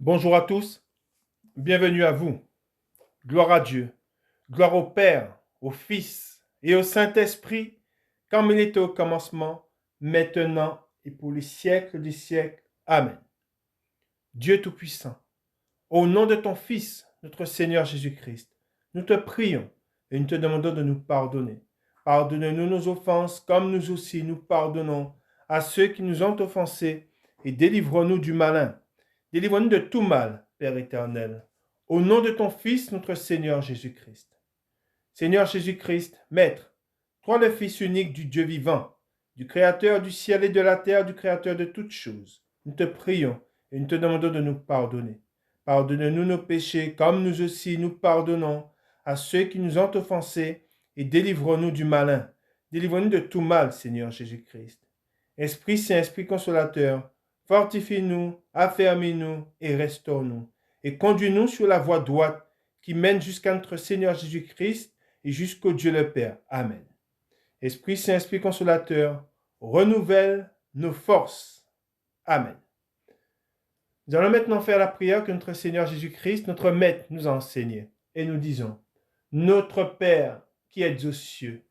Bonjour à tous, bienvenue à vous. Gloire à Dieu, gloire au Père, au Fils et au Saint-Esprit, comme il était au commencement, maintenant et pour les siècles des siècles. Amen. Dieu Tout-Puissant, au nom de ton Fils, notre Seigneur Jésus-Christ, nous te prions et nous te demandons de nous pardonner. Pardonne-nous nos offenses comme nous aussi nous pardonnons à ceux qui nous ont offensés et délivre-nous du malin. Délivre-nous de tout mal, Père éternel, au nom de ton Fils, notre Seigneur Jésus-Christ. Seigneur Jésus-Christ, Maître, toi le Fils unique du Dieu vivant, du Créateur du ciel et de la terre, du Créateur de toutes choses, nous te prions et nous te demandons de nous pardonner. Pardonne-nous nos péchés, comme nous aussi nous pardonnons à ceux qui nous ont offensés, et délivre-nous du malin. Délivre-nous de tout mal, Seigneur Jésus-Christ. Esprit Saint, Esprit Consolateur, fortifie-nous, affermis-nous et restaure-nous, et conduis-nous sur la voie droite qui mène jusqu'à notre Seigneur Jésus-Christ et jusqu'au Dieu le Père. Amen. Esprit Saint, Esprit Consolateur, renouvelle nos forces. Amen. Nous allons maintenant faire la prière que notre Seigneur Jésus-Christ, notre Maître, nous a enseignée. Et nous disons, Notre Père qui es aux cieux,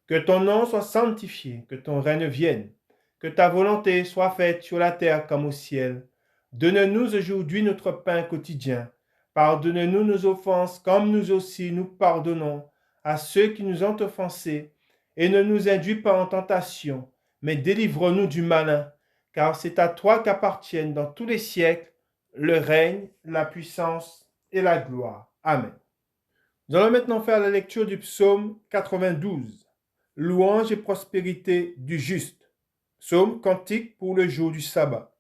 que ton nom soit sanctifié, que ton règne vienne, que ta volonté soit faite sur la terre comme au ciel. Donne-nous aujourd'hui notre pain quotidien. Pardonne-nous nos offenses comme nous aussi nous pardonnons à ceux qui nous ont offensés. Et ne nous induis pas en tentation, mais délivre-nous du malin, car c'est à toi qu'appartiennent dans tous les siècles le règne, la puissance et la gloire. Amen. Nous allons maintenant faire la lecture du psaume 92. Louange et prospérité du juste. Psaume cantique pour le jour du sabbat.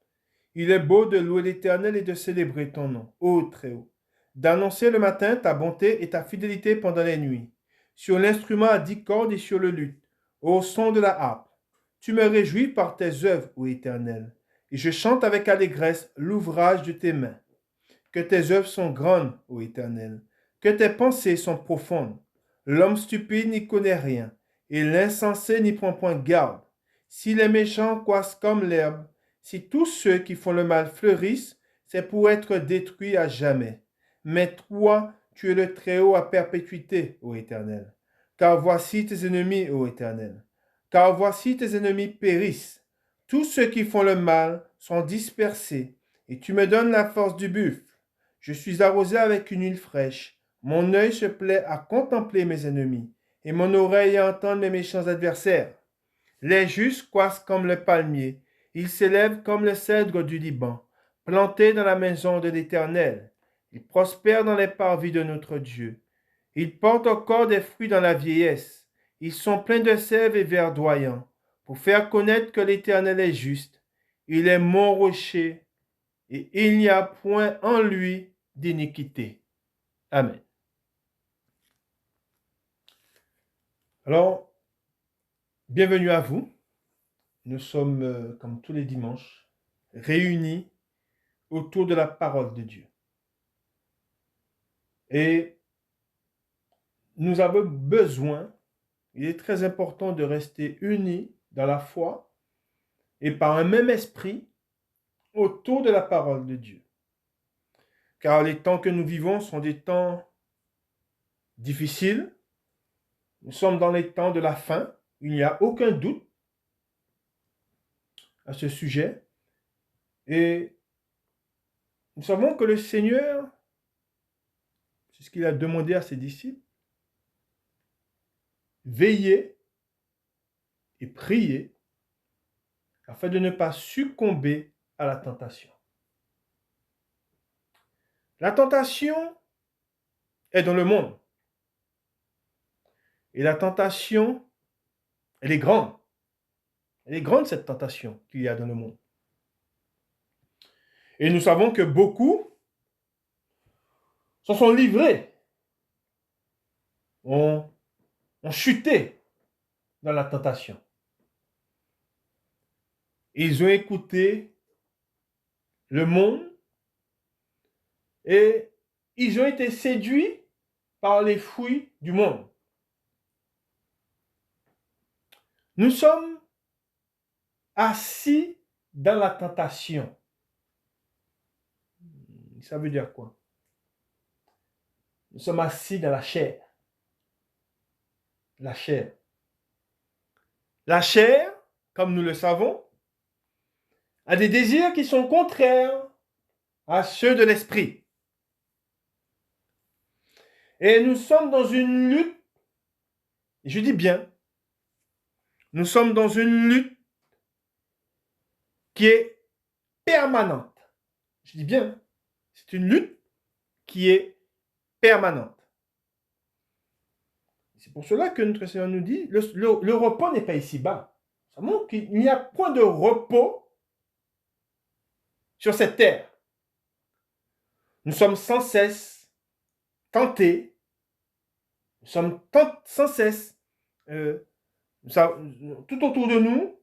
Il est beau de louer l'Éternel et de célébrer ton nom, ô Très-Haut, d'annoncer le matin ta bonté et ta fidélité pendant les nuits, sur l'instrument à 10 cordes et sur le luth, au son de la harpe. Tu me réjouis par tes œuvres, ô Éternel, et je chante avec allégresse l'ouvrage de tes mains. Que tes œuvres sont grandes, ô Éternel, que tes pensées sont profondes. L'homme stupide n'y connaît rien, et l'insensé n'y prend point garde. Si les méchants croissent comme l'herbe, si tous ceux qui font le mal fleurissent, c'est pour être détruits à jamais. Mais toi, tu es le Très-Haut à perpétuité, ô Éternel. Car voici tes ennemis, ô Éternel. Car voici tes ennemis périssent. Tous ceux qui font le mal sont dispersés, et tu me donnes la force du buffle. Je suis arrosé avec une huile fraîche. Mon œil se plaît à contempler mes ennemis, et mon oreille à entendre mes méchants adversaires. Les justes croissent comme le palmier, ils s'élèvent comme le cèdre du Liban, plantés dans la maison de l'Éternel. Ils prospèrent dans les parvis de notre Dieu. Ils portent encore des fruits dans la vieillesse. Ils sont pleins de sève et verdoyants, pour faire connaître que l'Éternel est juste. Il est mon rocher, et il n'y a point en lui d'iniquité. Amen. Alors, bienvenue à vous. Nous sommes, comme tous les dimanches, réunis autour de la parole de Dieu. Et nous avons besoin, il est très important de rester unis dans la foi et par un même esprit autour de la parole de Dieu. Car les temps que nous vivons sont des temps difficiles. Nous sommes dans les temps de la fin. Il n'y a aucun doute à ce sujet. Et nous savons que le Seigneur, c'est ce qu'il a demandé à ses disciples, veillez et priez afin de ne pas succomber à la tentation. La tentation est dans le monde. Et la tentation, elle est grande. Elle est grande, cette tentation qu'il y a dans le monde. Et nous savons que beaucoup s'en sont livrés, ont chuté dans la tentation. Ils ont écouté le monde et ils ont été séduits par les fruits du monde. Nous sommes assis dans la tentation. Ça veut dire quoi? Nous sommes assis dans la chair. La chair. La chair, comme nous le savons, a des désirs qui sont contraires à ceux de l'esprit. Et nous sommes dans une lutte, je dis bien, nous sommes dans une lutte qui est permanente. Je dis bien, c'est une lutte qui est permanente. C'est pour cela que notre Seigneur nous dit, le repos n'est pas ici-bas. Ça montre qu'il n'y a point de repos sur cette terre. Nous sommes sans cesse tentés, nous sommes sans cesse tout autour de nous,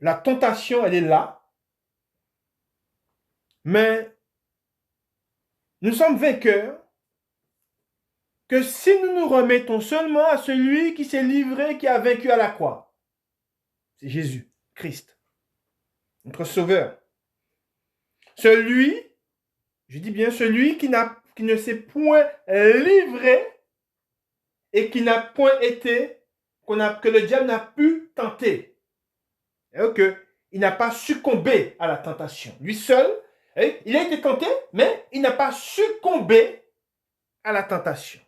la tentation, elle est là, mais nous sommes vainqueurs que si nous nous remettons seulement à celui qui s'est livré, qui a vaincu à la croix. C'est Jésus, Christ, notre Sauveur. Celui, je dis bien celui qui ne s'est point livré et qui n'a point été, que le diable n'a pu tenter. Il n'a pas succombé à la tentation. Lui seul, il a été tenté, mais il n'a pas succombé à la tentation.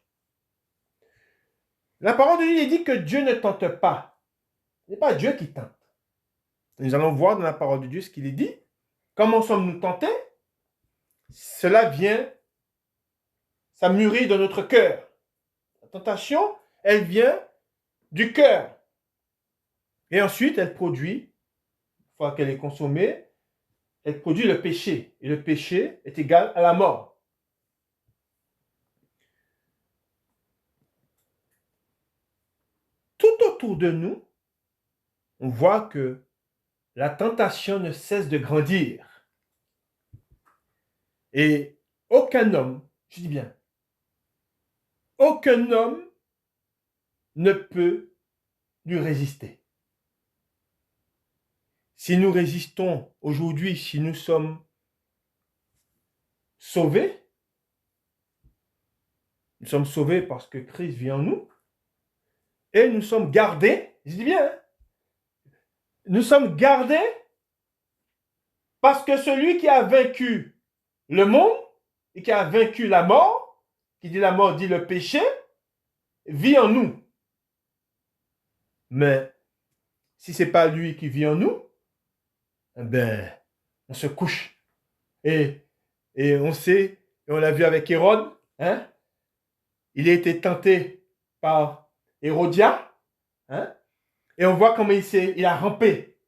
La parole de Dieu dit que Dieu ne tente pas. Ce n'est pas Dieu qui tente. Nous allons voir dans la parole de Dieu ce qu'il est dit. Comment sommes-nous tentés? Cela vient, ça mûrit dans notre cœur. La tentation, elle vient du cœur. Et ensuite, elle produit, une fois qu'elle est consommée, elle produit le péché. Et le péché est égal à la mort. Tout autour de nous, on voit que la tentation ne cesse de grandir. Et aucun homme, je dis bien, aucun homme ne peut lui résister. Si nous résistons aujourd'hui, si nous sommes sauvés parce que Christ vit en nous, et nous sommes gardés, je dis bien, nous sommes gardés parce que celui qui a vaincu le monde et qui a vaincu la mort, qui dit la mort dit le péché, vit en nous. Mais si ce n'est pas lui qui vit en nous, ben, on se couche. Et on sait, et on l'a vu avec Hérode, hein? Il a été tenté par Hérodia, hein? Et on voit comment il a rampé.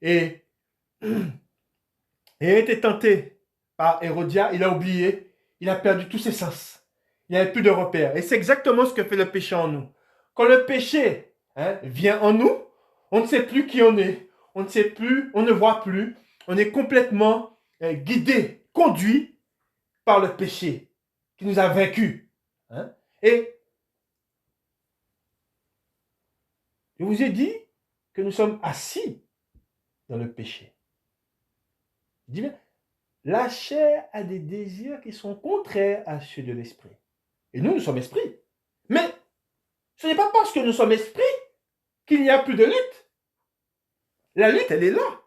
Et il a été tenté par Hérodia, il a oublié, il a perdu tous ses sens. Il n'y avait plus de repères. Et c'est exactement ce que fait le péché en nous. Quand le péché vient en nous, on ne sait plus qui on est. On ne sait plus, on ne voit plus. On est complètement guidé, conduit par le péché qui nous a vaincus. Hein? Et je vous ai dit que nous sommes assis dans le péché. Je dis bien, la chair a des désirs qui sont contraires à ceux de l'esprit. Et nous sommes esprits. Mais ce n'est pas parce que nous sommes esprits qu'il n'y a plus de lutte. La lutte, elle est là.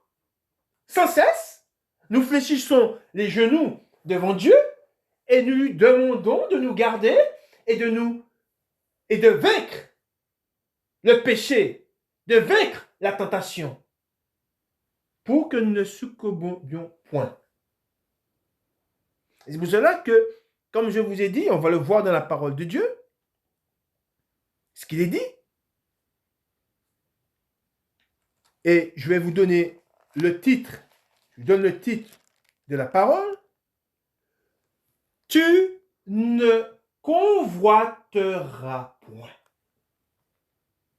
Sans cesse, nous fléchissons les genoux devant Dieu et nous lui demandons de nous garder et de vaincre le péché, de vaincre la tentation, pour que nous ne succombions point. C'est pour cela que, comme je vous ai dit, on va le voir dans la parole de Dieu, ce qu'il est dit. Et je vais vous donner le titre. Je vous donne le titre de la parole. Tu ne convoiteras point.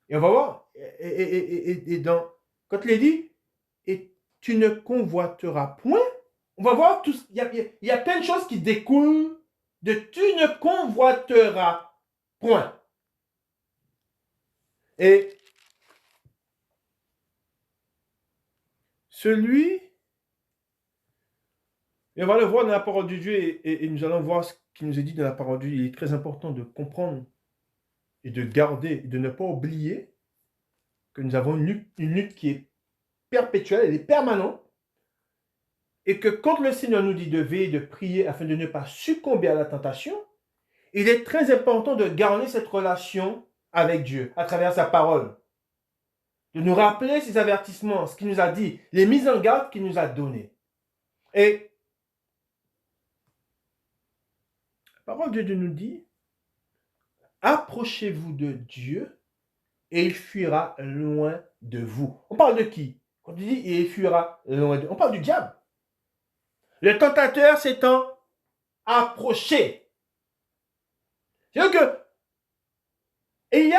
Et on va voir. Quand il est dit, et tu ne convoiteras point, on va voir, il y a plein de choses qui découlent de tu ne convoiteras point. Et celui Et on va le voir dans la parole de Dieu et nous allons voir ce qui nous est dit dans la parole de Dieu. Il est très important de comprendre et de garder, et de ne pas oublier que nous avons une lutte qui est perpétuelle, elle est permanente, et que quand le Seigneur nous dit de veiller, de prier afin de ne pas succomber à la tentation, il est très important de garder cette relation avec Dieu à travers sa parole, de nous rappeler ses avertissements, ce qu'il nous a dit, les mises en garde qu'il nous a données. Et la parole de Dieu nous dit, approchez-vous de Dieu et il fuira loin de vous. On parle de qui? Quand il dit il fuira loin de vous, on parle du diable. Le tentateur s'étant approché. C'est-à-dire que il y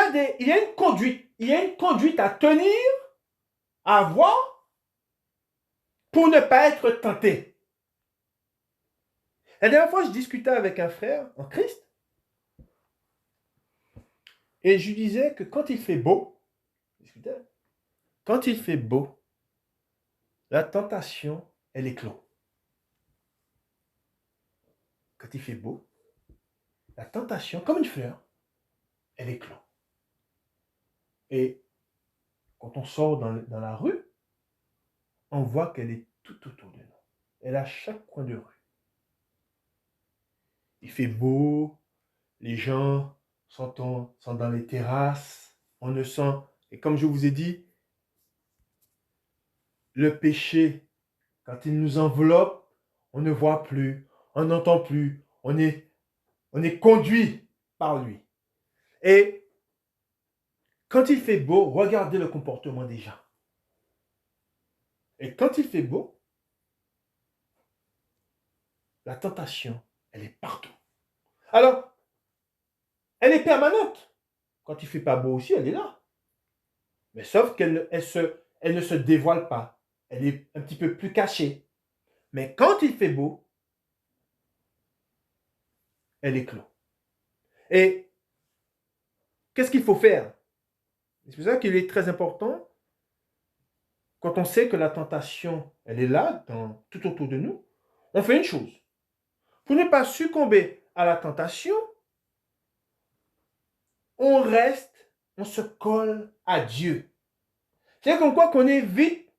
a une conduite à tenir, à avoir, pour ne pas être tenté. La dernière fois, je discutais avec un frère en Christ et je lui disais que quand il fait beau, la tentation, elle éclot. Quand il fait beau, la tentation, comme une fleur, elle éclot. Et quand on sort dans la rue, on voit qu'elle est tout autour de nous. Elle est à chaque coin de rue. Il fait beau, les gens sont dans les terrasses, on ne sent, et comme je vous ai dit, le péché, quand il nous enveloppe, on ne voit plus, on n'entend plus, on est conduit par lui. Et quand il fait beau, regardez le comportement des gens. Et quand il fait beau, la tentation, elle est partout. Alors, elle est permanente. Quand il ne fait pas beau aussi, elle est là. Mais sauf qu'elle elle ne se dévoile pas. Elle est un petit peu plus cachée. Mais quand il fait beau, elle éclot. Et qu'est-ce qu'il faut faire? C'est pour ça qu'il est très important, quand on sait que la tentation, elle est là, tout autour de nous, on fait une chose. Pour ne pas succomber à la tentation, on reste, on se colle à Dieu. C'est comme quoi qu'on évite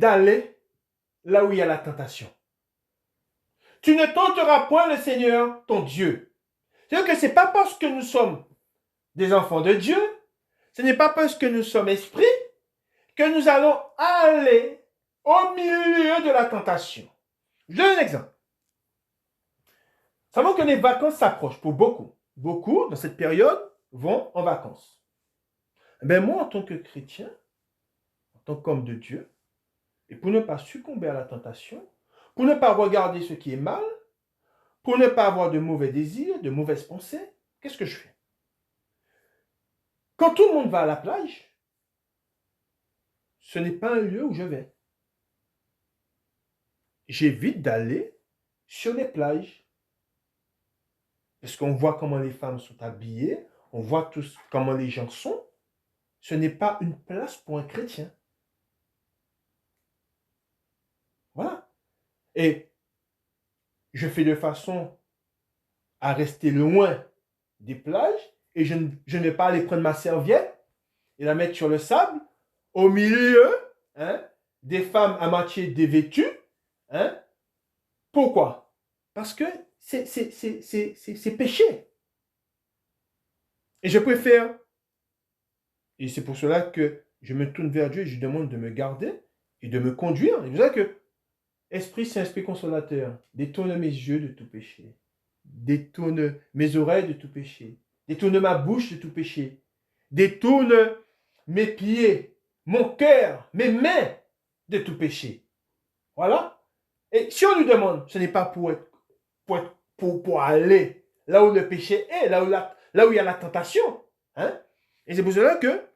d'aller là où il y a la tentation. Tu ne tenteras point le Seigneur, ton Dieu. C'est-à-dire que ce n'est pas parce que nous sommes des enfants de Dieu, ce n'est pas parce que nous sommes esprits, que nous allons aller au milieu de la tentation. Je donne un exemple. Nous savons que les vacances s'approchent pour beaucoup. Beaucoup, dans cette période, vont en vacances. Mais moi, en tant que chrétien, en tant qu'homme de Dieu, et pour ne pas succomber à la tentation, pour ne pas regarder ce qui est mal, pour ne pas avoir de mauvais désirs, de mauvaises pensées, qu'est-ce que je fais? Quand tout le monde va à la plage, ce n'est pas un lieu où je vais. J'évite d'aller sur les plages. Parce qu'on voit comment les femmes sont habillées, on voit tous comment les gens sont. Ce n'est pas une place pour un chrétien. Voilà. Et je fais de façon à rester loin des plages et je ne vais pas aller prendre ma serviette et la mettre sur le sable au milieu des femmes à moitié dévêtues. Pourquoi? Parce que c'est péché. Et je préfère, et c'est pour cela que je me tourne vers Dieu et je lui demande de me garder et de me conduire. C'est pour ça que Esprit Saint, Esprit Consolateur, détourne mes yeux de tout péché. Détourne mes oreilles de tout péché. Détourne ma bouche de tout péché. Détourne mes pieds, mon cœur, mes mains de tout péché. Voilà. Et si on lui demande, ce n'est pas pour aller là où le péché est, là où il y a la tentation. Et c'est pour cela que,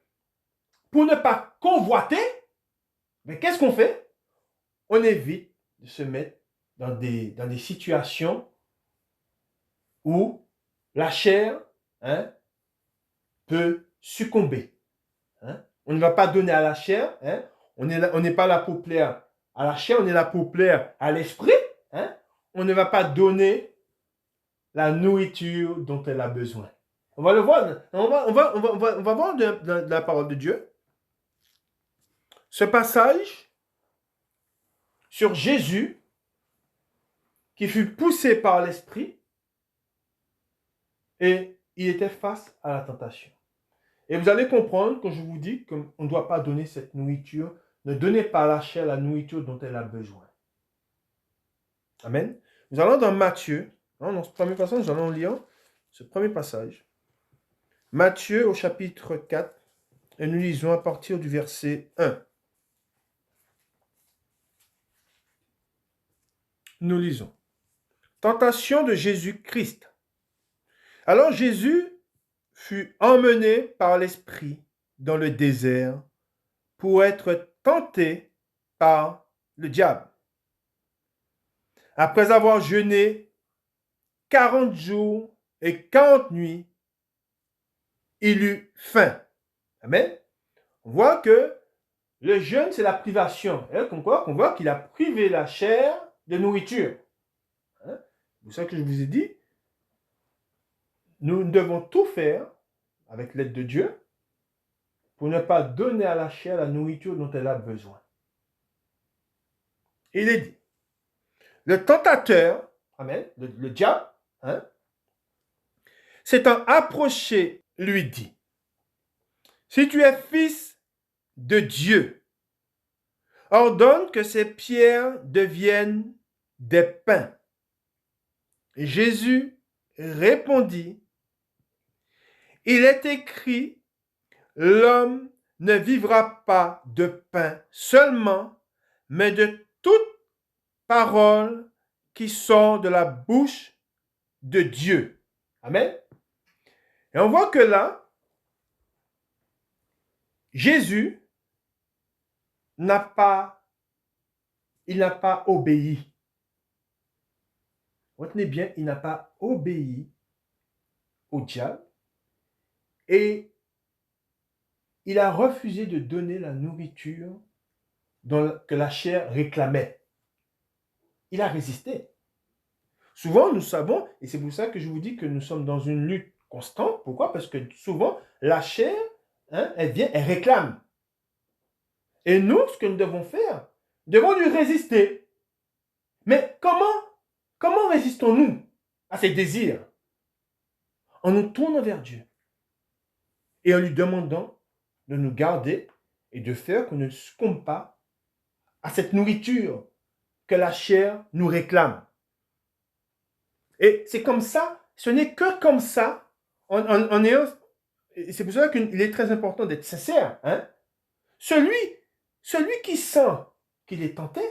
pour ne pas convoiter, mais qu'est-ce qu'on fait? On évite de se mettre dans des situations où la chair peut succomber. On ne va pas donner à la chair. On n'est pas là pour plaire à la chair, on est là pour plaire à l'esprit, hein, on ne va pas donner la nourriture dont elle a besoin. On va le voir, on va voir de la parole de Dieu. Ce passage sur Jésus qui fut poussé par l'esprit et il était face à la tentation. Et vous allez comprendre quand je vous dis qu'on ne doit pas donner cette nourriture, ne donnez pas à la chair la nourriture dont elle a besoin. Amen. Nous allons dans Matthieu, dans ce premier passage, nous allons lire ce premier passage. Matthieu au chapitre 4, et nous lisons à partir du verset 1. Nous lisons. Tentation de Jésus-Christ. Alors Jésus fut emmené par l'Esprit dans le désert pour être tenté par le diable. Après avoir jeûné 40 jours et 40 nuits, il eut faim. Amen. On voit que le jeûne, c'est la privation. Comme quoi, on voit qu'il a privé la chair de nourriture. C'est pour ça que je vous ai dit, nous devons tout faire avec l'aide de Dieu pour ne pas donner à la chair la nourriture dont elle a besoin. Il est dit, le tentateur, amen, le diable, s'étant approché, lui dit, si tu es fils de Dieu, ordonne que ces pierres deviennent des pains. Et Jésus répondit, il est écrit, l'homme ne vivra pas de pain seulement, mais de toute parole qui sort de la bouche de Dieu. Amen. Et on voit que là, Jésus n'a pas obéi. Retenez bien, il n'a pas obéi au diable et il a refusé de donner la nourriture que la chair réclamait. Il a résisté. Souvent, nous savons, et c'est pour ça que je vous dis que nous sommes dans une lutte constante. Pourquoi? Parce que souvent, la chair, elle vient, elle réclame. Et nous, ce que nous devons faire, nous devons lui résister. Mais comment résistons-nous à ces désirs? En nous tournant vers Dieu et en lui demandant de nous garder et de faire qu'on ne succombe pas à cette nourriture que la chair nous réclame. Et c'est comme ça, ce n'est que comme ça, c'est pour ça qu'il est très important d'être sincère. Celui qui sent qu'il est tenté,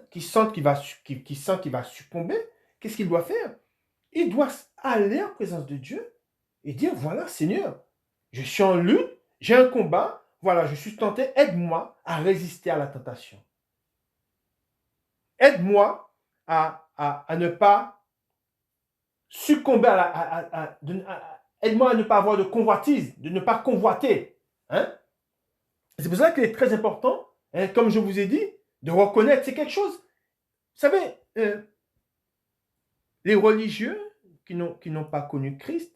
qui sent qu'il va succomber, qu'est-ce qu'il doit faire? Il doit aller en présence de Dieu et dire, voilà Seigneur, je suis en lutte, j'ai un combat, voilà, je suis tenté, aide-moi à résister à la tentation. Aide-moi à ne pas succomber aide-moi à ne pas avoir de convoitise, de ne pas convoiter. C'est pour ça qu'il est très important, comme je vous ai dit, de reconnaître, c'est quelque chose. Vous savez, les religieux qui n'ont pas connu Christ,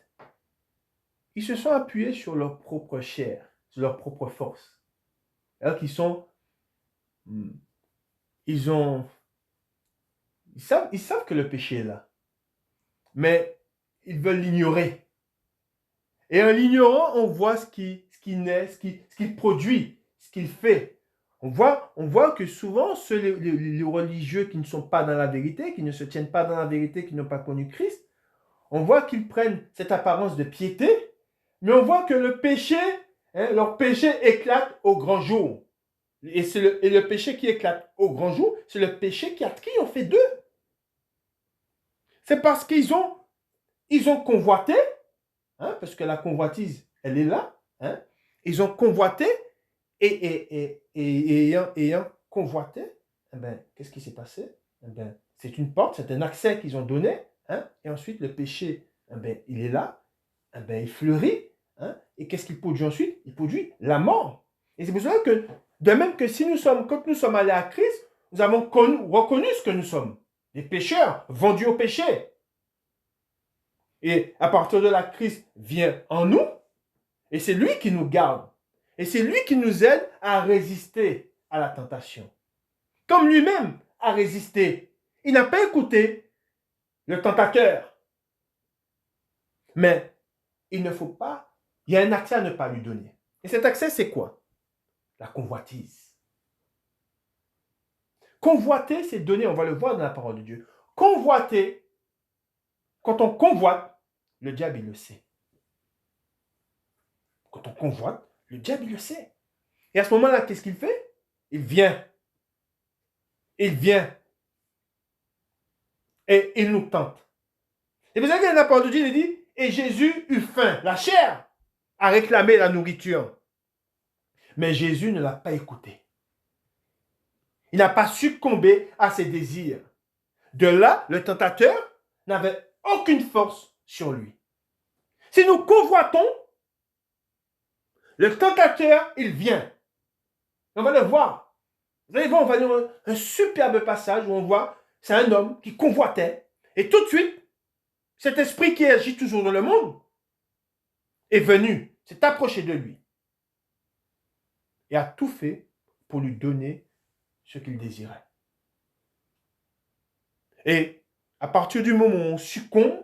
ils se sont appuyés sur leur propre chair, sur leur propre force. Alors qu'ils savent que le péché est là. Mais ils veulent l'ignorer. Et en l'ignorant, on voit ce qu'il naît, ce qu'il produit, ce qu'il fait. On voit que souvent, les religieux qui ne sont pas dans la vérité, qui ne se tiennent pas dans la vérité, qui n'ont pas connu Christ, on voit qu'ils prennent cette apparence de piété, mais on voit que le péché, leur péché éclate au grand jour. Et le péché qui éclate au grand jour, c'est le péché qui ont fait d'eux. C'est parce qu'ils ont convoité, parce que la convoitise, elle est là. Ils ont convoité et ayant convoité, qu'est-ce qui s'est passé? C'est une porte, c'est un accès qu'ils ont donné. Et ensuite, le péché, il est là. Il fleurit. Et qu'est-ce qu'il produit ensuite? Il produit la mort. Et c'est pour cela que, de même que quand nous sommes allés à Christ, nous avons reconnu ce que nous sommes. Des pécheurs, vendus au péché. Et à partir de là, Christ vient en nous. Et c'est lui qui nous garde. Et c'est lui qui nous aide à résister à la tentation. Comme lui-même a résisté. Il n'a pas écouté le tentateur. Mais il ne faut pas, il y a un accès à ne pas lui donner. Et cet accès, c'est quoi? La convoitise. Convoiter, c'est donner, on va le voir dans la parole de Dieu. Convoiter, quand on convoite, le diable, il le sait. Quand on convoite, le diable, il le sait. Et à ce moment-là, qu'est-ce qu'il fait? Il vient. Il vient. Et il nous tente. Et vous savez que la parole de Dieu, il dit, et Jésus eut faim. La chair a réclamé la nourriture. Mais Jésus ne l'a pas écouté. Il n'a pas succombé à ses désirs. De là, le tentateur n'avait aucune force sur lui. Si nous convoitons, le tentateur, il vient. On va le voir. Vous allez voir, on va lire un superbe passage où on voit, c'est un homme qui convoitait. Et tout de suite, cet esprit qui agit toujours dans le monde est venu, s'est approché de lui. Et a tout fait pour lui donner ce qu'il désirait. Et à partir du moment où on succombe,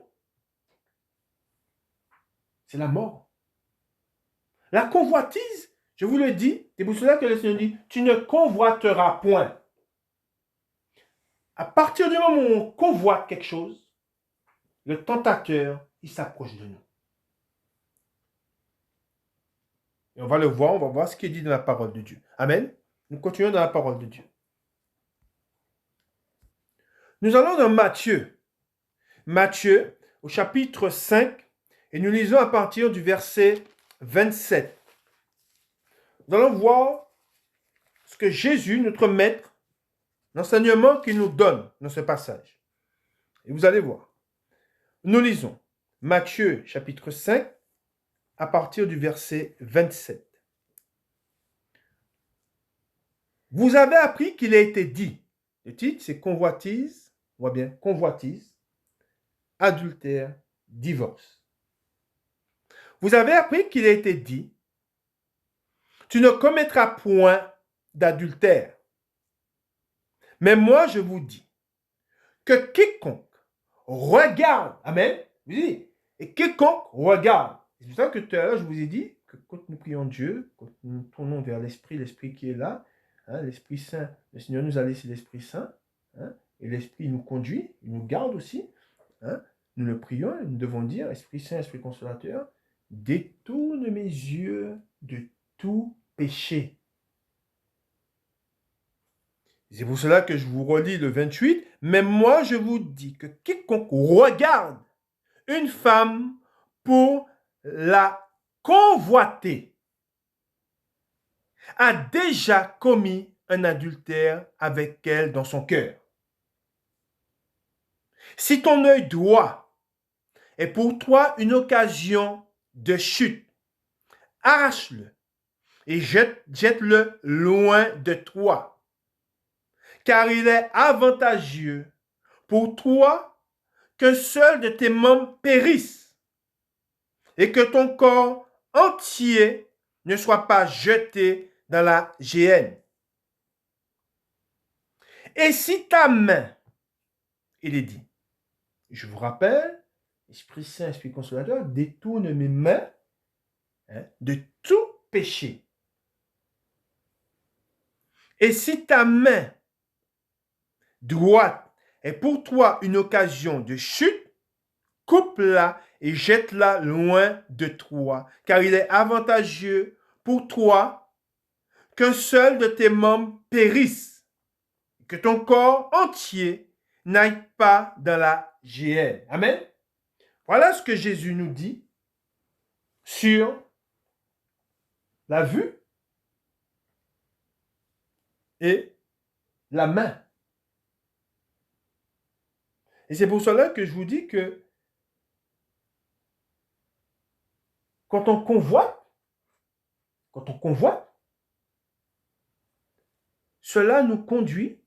c'est la mort. La convoitise, je vous le dis, c'est pour cela que le Seigneur dit, tu ne convoiteras point. À partir du moment où on convoite quelque chose, le tentateur, il s'approche de nous. Et on va le voir, on va voir ce qui est dit dans la parole de Dieu. Amen. Nous continuons dans la parole de Dieu. Nous allons dans Matthieu. Matthieu, au chapitre 5, et nous lisons à partir du verset 27. Nous allons voir ce que Jésus, notre maître, l'enseignement qu'il nous donne dans ce passage. Et vous allez voir. Nous lisons Matthieu, chapitre 5, à partir du verset 27. Vous avez appris qu'il a été dit. Le titre, c'est convoitise, on voit bien, convoitise, adultère, divorce. Vous avez appris qu'il a été dit, tu ne commettras point d'adultère. Mais moi, je vous dis que quiconque regarde, amen, et quiconque regarde, c'est pour ça que tout à l'heure, je vous ai dit que quand nous prions Dieu, quand nous tournons vers l'Esprit qui est là, hein, l'Esprit Saint, le Seigneur nous a laissé l'Esprit Saint, hein, et l'Esprit nous conduit, il nous garde aussi, hein, nous le prions, et nous devons dire, Esprit Saint, Esprit Consolateur, détourne mes yeux de tout péché. C'est pour cela que je vous relis le 28. Mais moi, je vous dis que quiconque regarde une femme pour la convoiter a déjà commis un adultère avec elle dans son cœur. Si ton œil droit est pour toi une occasion de chute, arrache-le et jette-le loin de toi. Car il est avantageux pour toi qu'un seul de tes membres périsse et que ton corps entier ne soit pas jeté dans la géhenne. Et si ta main, il est dit, je vous rappelle, Esprit Saint, Esprit Consolateur, détourne mes mains de tout péché. Et si ta main droite est pour toi une occasion de chute, coupe-la et jette-la loin de toi, car il est avantageux pour toi qu'un seul de tes membres périsse, que ton corps entier n'aille pas dans la géhenne. Amen. Voilà ce que Jésus nous dit sur la vue et la main. Et c'est pour cela que je vous dis que quand on convoite, cela nous conduit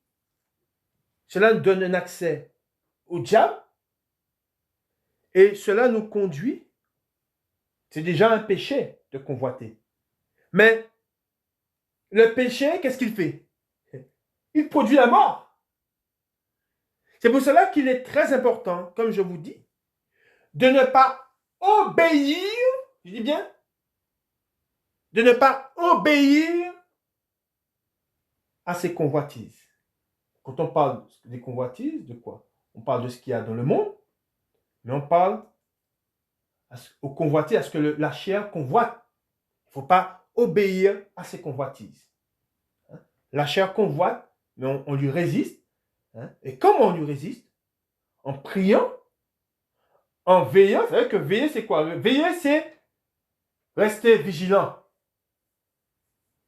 cela nous donne un accès au diable et cela nous conduit, c'est déjà un péché de convoiter. Mais le péché, qu'est-ce qu'il fait? Il produit la mort. C'est pour cela qu'il est très important, comme je vous dis, de ne pas obéir, je dis bien, de ne pas obéir à ces convoitises. Quand on parle des convoitises, de quoi? On parle de ce qu'il y a dans le monde, mais on parle aux convoitises, à ce que la chair convoite. Il ne faut pas obéir à ces convoitises. La chair convoite, mais on lui résiste. Et comment on lui résiste? En priant, en veillant. Vous savez que veiller, c'est quoi? Veiller, c'est rester vigilant.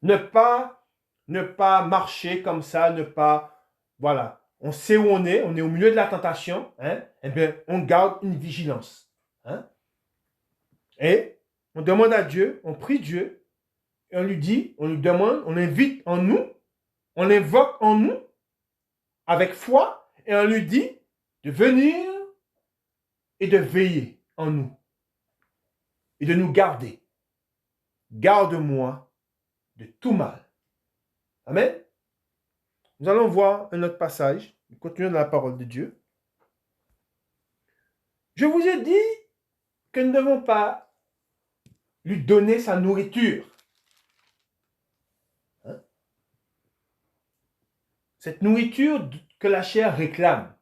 Ne pas marcher comme ça, ne pas... Voilà. On sait où on est au milieu de la tentation. Eh bien, on garde une vigilance. Et on demande à Dieu, on prie Dieu, et on lui dit, on lui demande, on invite en nous, on l'invoque en nous, avec foi, et on lui dit de venir et de veiller en nous, et de nous garder. Garde-moi de tout mal. Amen. Nous allons voir un autre passage, nous continuons dans la parole de Dieu. Je vous ai dit que nous ne devons pas lui donner sa nourriture. Cette nourriture que la chair réclame.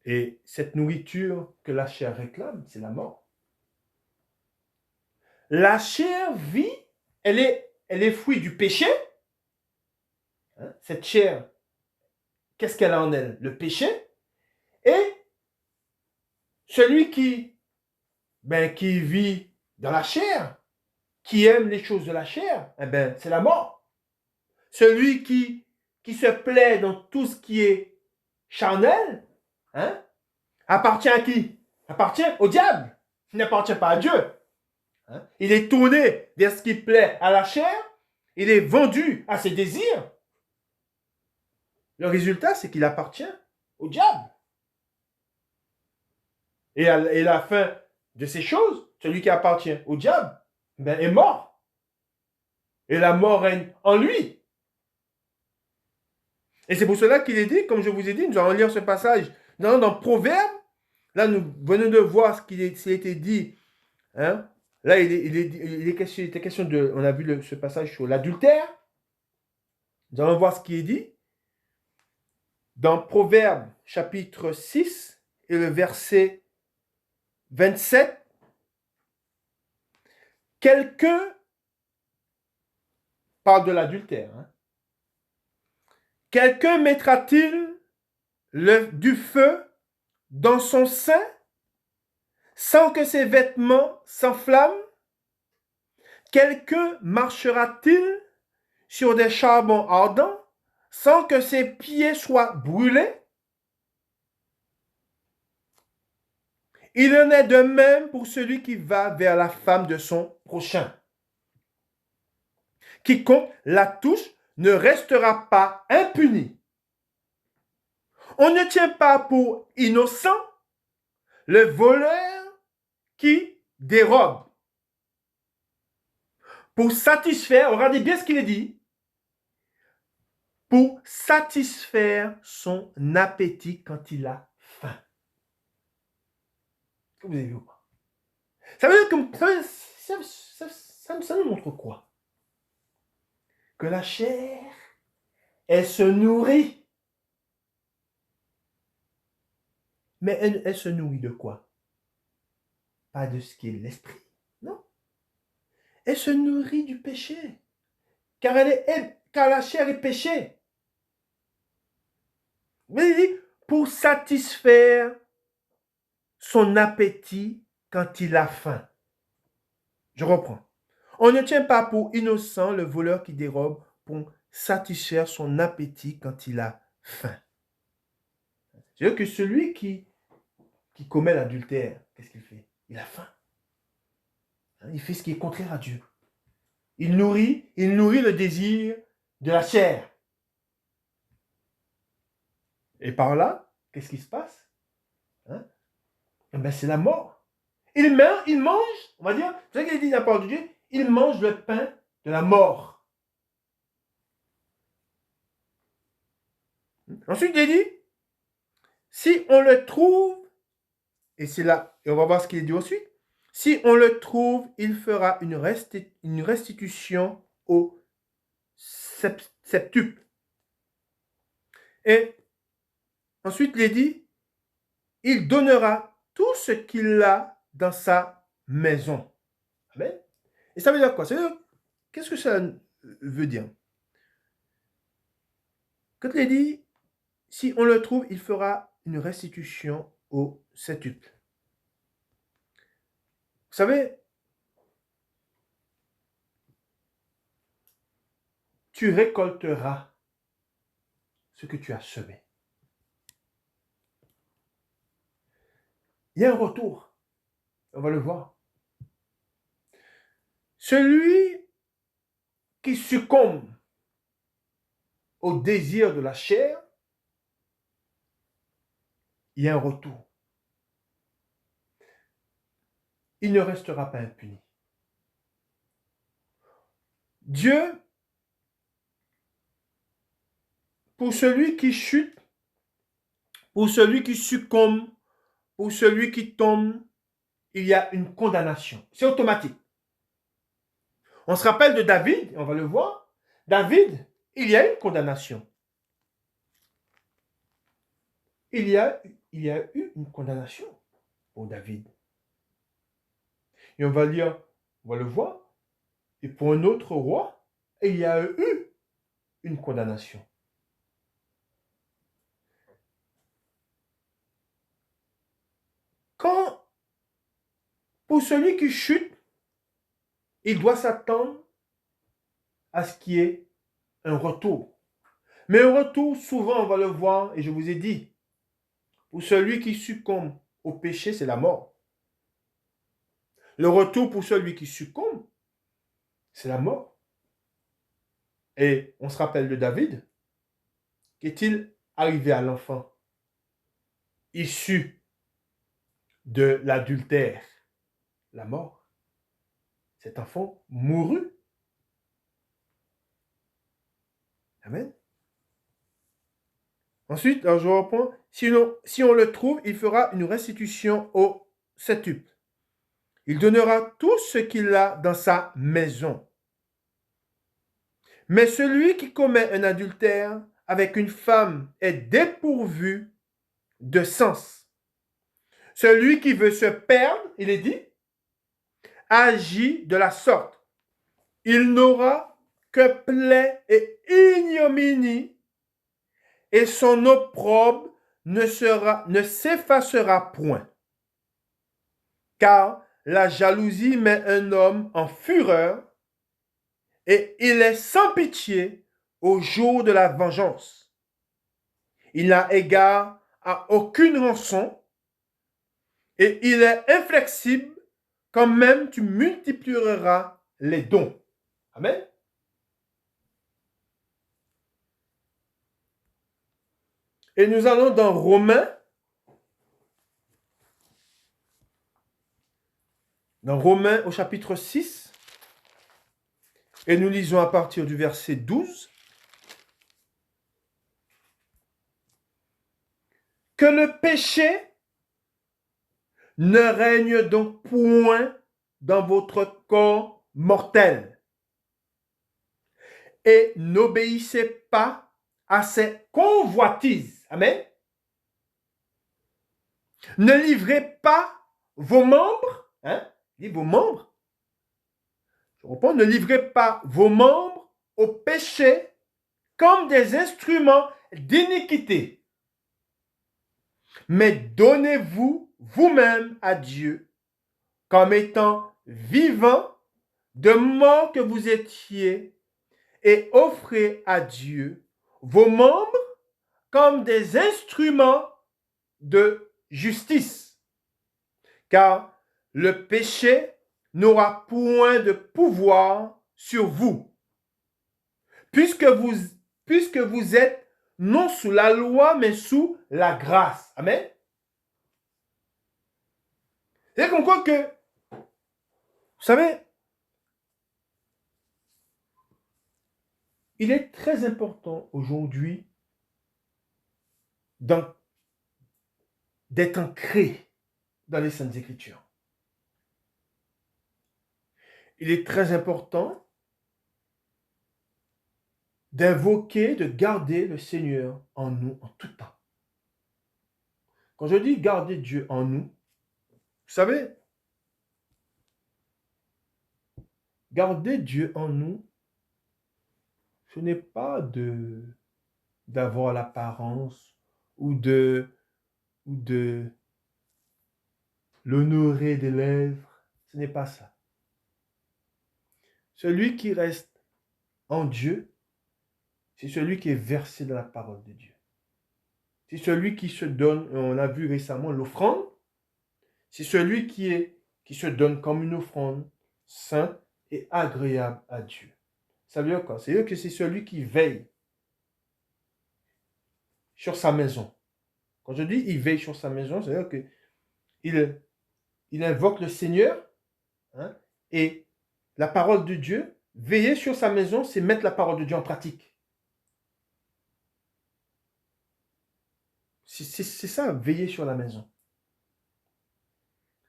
Et cette nourriture que la chair réclame, c'est la mort. La chair vit, elle est fruit du péché. Cette chair, qu'est-ce qu'elle a en elle? Le péché. Et celui qui vit dans la chair, qui aime les choses de la chair, c'est la mort. Celui qui se plaît dans tout ce qui est charnel, appartient à qui? Appartient au diable. Il n'appartient pas à Dieu. Il est tourné vers ce qui plaît à la chair. Il est vendu à ses désirs. Le résultat, c'est qu'il appartient au diable. Et à la fin de ces choses, celui qui appartient au diable est mort. Et la mort règne en lui. Et c'est pour cela qu'il est dit, comme je vous ai dit, nous allons lire ce passage dans Proverbes. Là, nous venons de voir ce qu'il a été dit. Là, il était question de... On a vu ce passage sur l'adultère. Nous allons voir ce qui est dit. Dans Proverbes, chapitre 6, et le verset 27. Quelqu'un parle de l'adultère. Quelqu'un mettra-t-il du feu dans son sein sans que ses vêtements s'enflamment? Quelqu'un marchera-t-il sur des charbons ardents sans que ses pieds soient brûlés? Il en est de même pour celui qui va vers la femme de son prochain. Quiconque la touche ne restera pas impuni. On ne tient pas pour innocent le voleur qui dérobe. Pour satisfaire, regardez bien ce qu'il est dit, pour satisfaire son appétit quand il a faim. Vous avez vu ou pas? Ça veut dire que ça nous montre quoi? Que la chair, elle se nourrit. Mais elle se nourrit de quoi? Pas de ce qui est l'esprit, non. Elle se nourrit du péché. Car la chair est péché. Mais il dit, pour satisfaire son appétit quand il a faim. Je reprends. On ne tient pas pour innocent le voleur qui dérobe pour satisfaire son appétit quand il a faim. C'est-à-dire que celui qui commet l'adultère, qu'est-ce qu'il fait? Il a faim. Il fait ce qui est contraire à Dieu. Il nourrit le désir de la chair. Et par là, qu'est-ce qui se passe? Hein? Eh ben, c'est la mort. Il mange, on va dire, c'est ça qu'il dit dans la parole de Dieu, il mange le pain de la mort. Ensuite, il dit, si on le trouve, et c'est là, et on va voir ce qu'il dit ensuite, si on le trouve, il fera une restitution au septuple. Et ensuite, il dit, il donnera tout ce qu'il a dans sa maison. Amen. Et ça veut dire quoi? Qu'est-ce que ça veut dire? Quand il dit, si on le trouve, il fera une restitution au septuple. Vous savez, tu récolteras ce que tu as semé. Il y a un retour. On va le voir. Celui qui succombe au désir de la chair, il y a un retour. Il ne restera pas impuni. Dieu, pour celui qui chute, pour celui qui succombe, pour celui qui tombe, il y a une condamnation. C'est automatique. On se rappelle de David, on va le voir. David, il y a une condamnation. Il y a eu une condamnation pour David. Et on va lire, on va le voir. Et pour un autre roi, il y a eu une condamnation. Quand, pour celui qui chute, il doit s'attendre à ce qu'il y ait un retour. Mais un retour, souvent, on va le voir, et je vous ai dit, pour celui qui succombe au péché, c'est la mort. Le retour pour celui qui succombe, c'est la mort. Et on se rappelle de David. Qu'est-il arrivé à l'enfant issu de l'adultère? La mort. Cet enfant mourut. Amen. Ensuite, alors je reprends. Si on le trouve, il fera une restitution au septuple. Il donnera tout ce qu'il a dans sa maison. Mais celui qui commet un adultère avec une femme est dépourvu de sens. Celui qui veut se perdre, il est dit, agit de la sorte. Il n'aura que plaie et ignominie, et son opprobre ne s'effacera point. Car la jalousie met un homme en fureur, et il est sans pitié au jour de la vengeance. Il n'a égard à aucune rançon, et il est inflexible quand même tu multiplieras les dons. Amen. Et nous allons dans Romains. Dans Romains au chapitre 6. Et nous lisons à partir du verset 12. Que le péché ne règne donc point dans votre corps mortel. Et n'obéissez pas à ses convoitises. Amen. Ne livrez pas vos membres, vos membres. Je reprends, ne livrez pas vos membres au péché comme des instruments d'iniquité. Mais donnez-vous vous-même à Dieu comme étant vivants de mort que vous étiez et offrez à Dieu vos membres comme des instruments de justice. Car le péché n'aura point de pouvoir sur vous, puisque vous êtes non sous la loi, mais sous la grâce. Amen. C'est comme quoi que, vous savez, il est très important aujourd'hui d'être ancré dans les Saintes Écritures. Il est très important d'invoquer, de garder le Seigneur en nous en tout temps. Quand je dis garder Dieu en nous, vous savez, garder Dieu en nous, ce n'est pas d'avoir l'apparence ou de l'honorer des lèvres. Ce n'est pas ça. Celui qui reste en Dieu, c'est celui qui est versé dans la parole de Dieu. C'est celui qui se donne, on a vu récemment l'offrande, c'est celui qui se donne comme une offrande sainte et agréable à Dieu. Ça veut dire quoi? C'est-à-dire que c'est celui qui veille sur sa maison. Quand je dis il veille sur sa maison, c'est-à-dire qu'il invoque le Seigneur, hein, et la parole de Dieu. Veiller sur sa maison, c'est mettre la parole de Dieu en pratique. C'est ça, veiller sur la maison.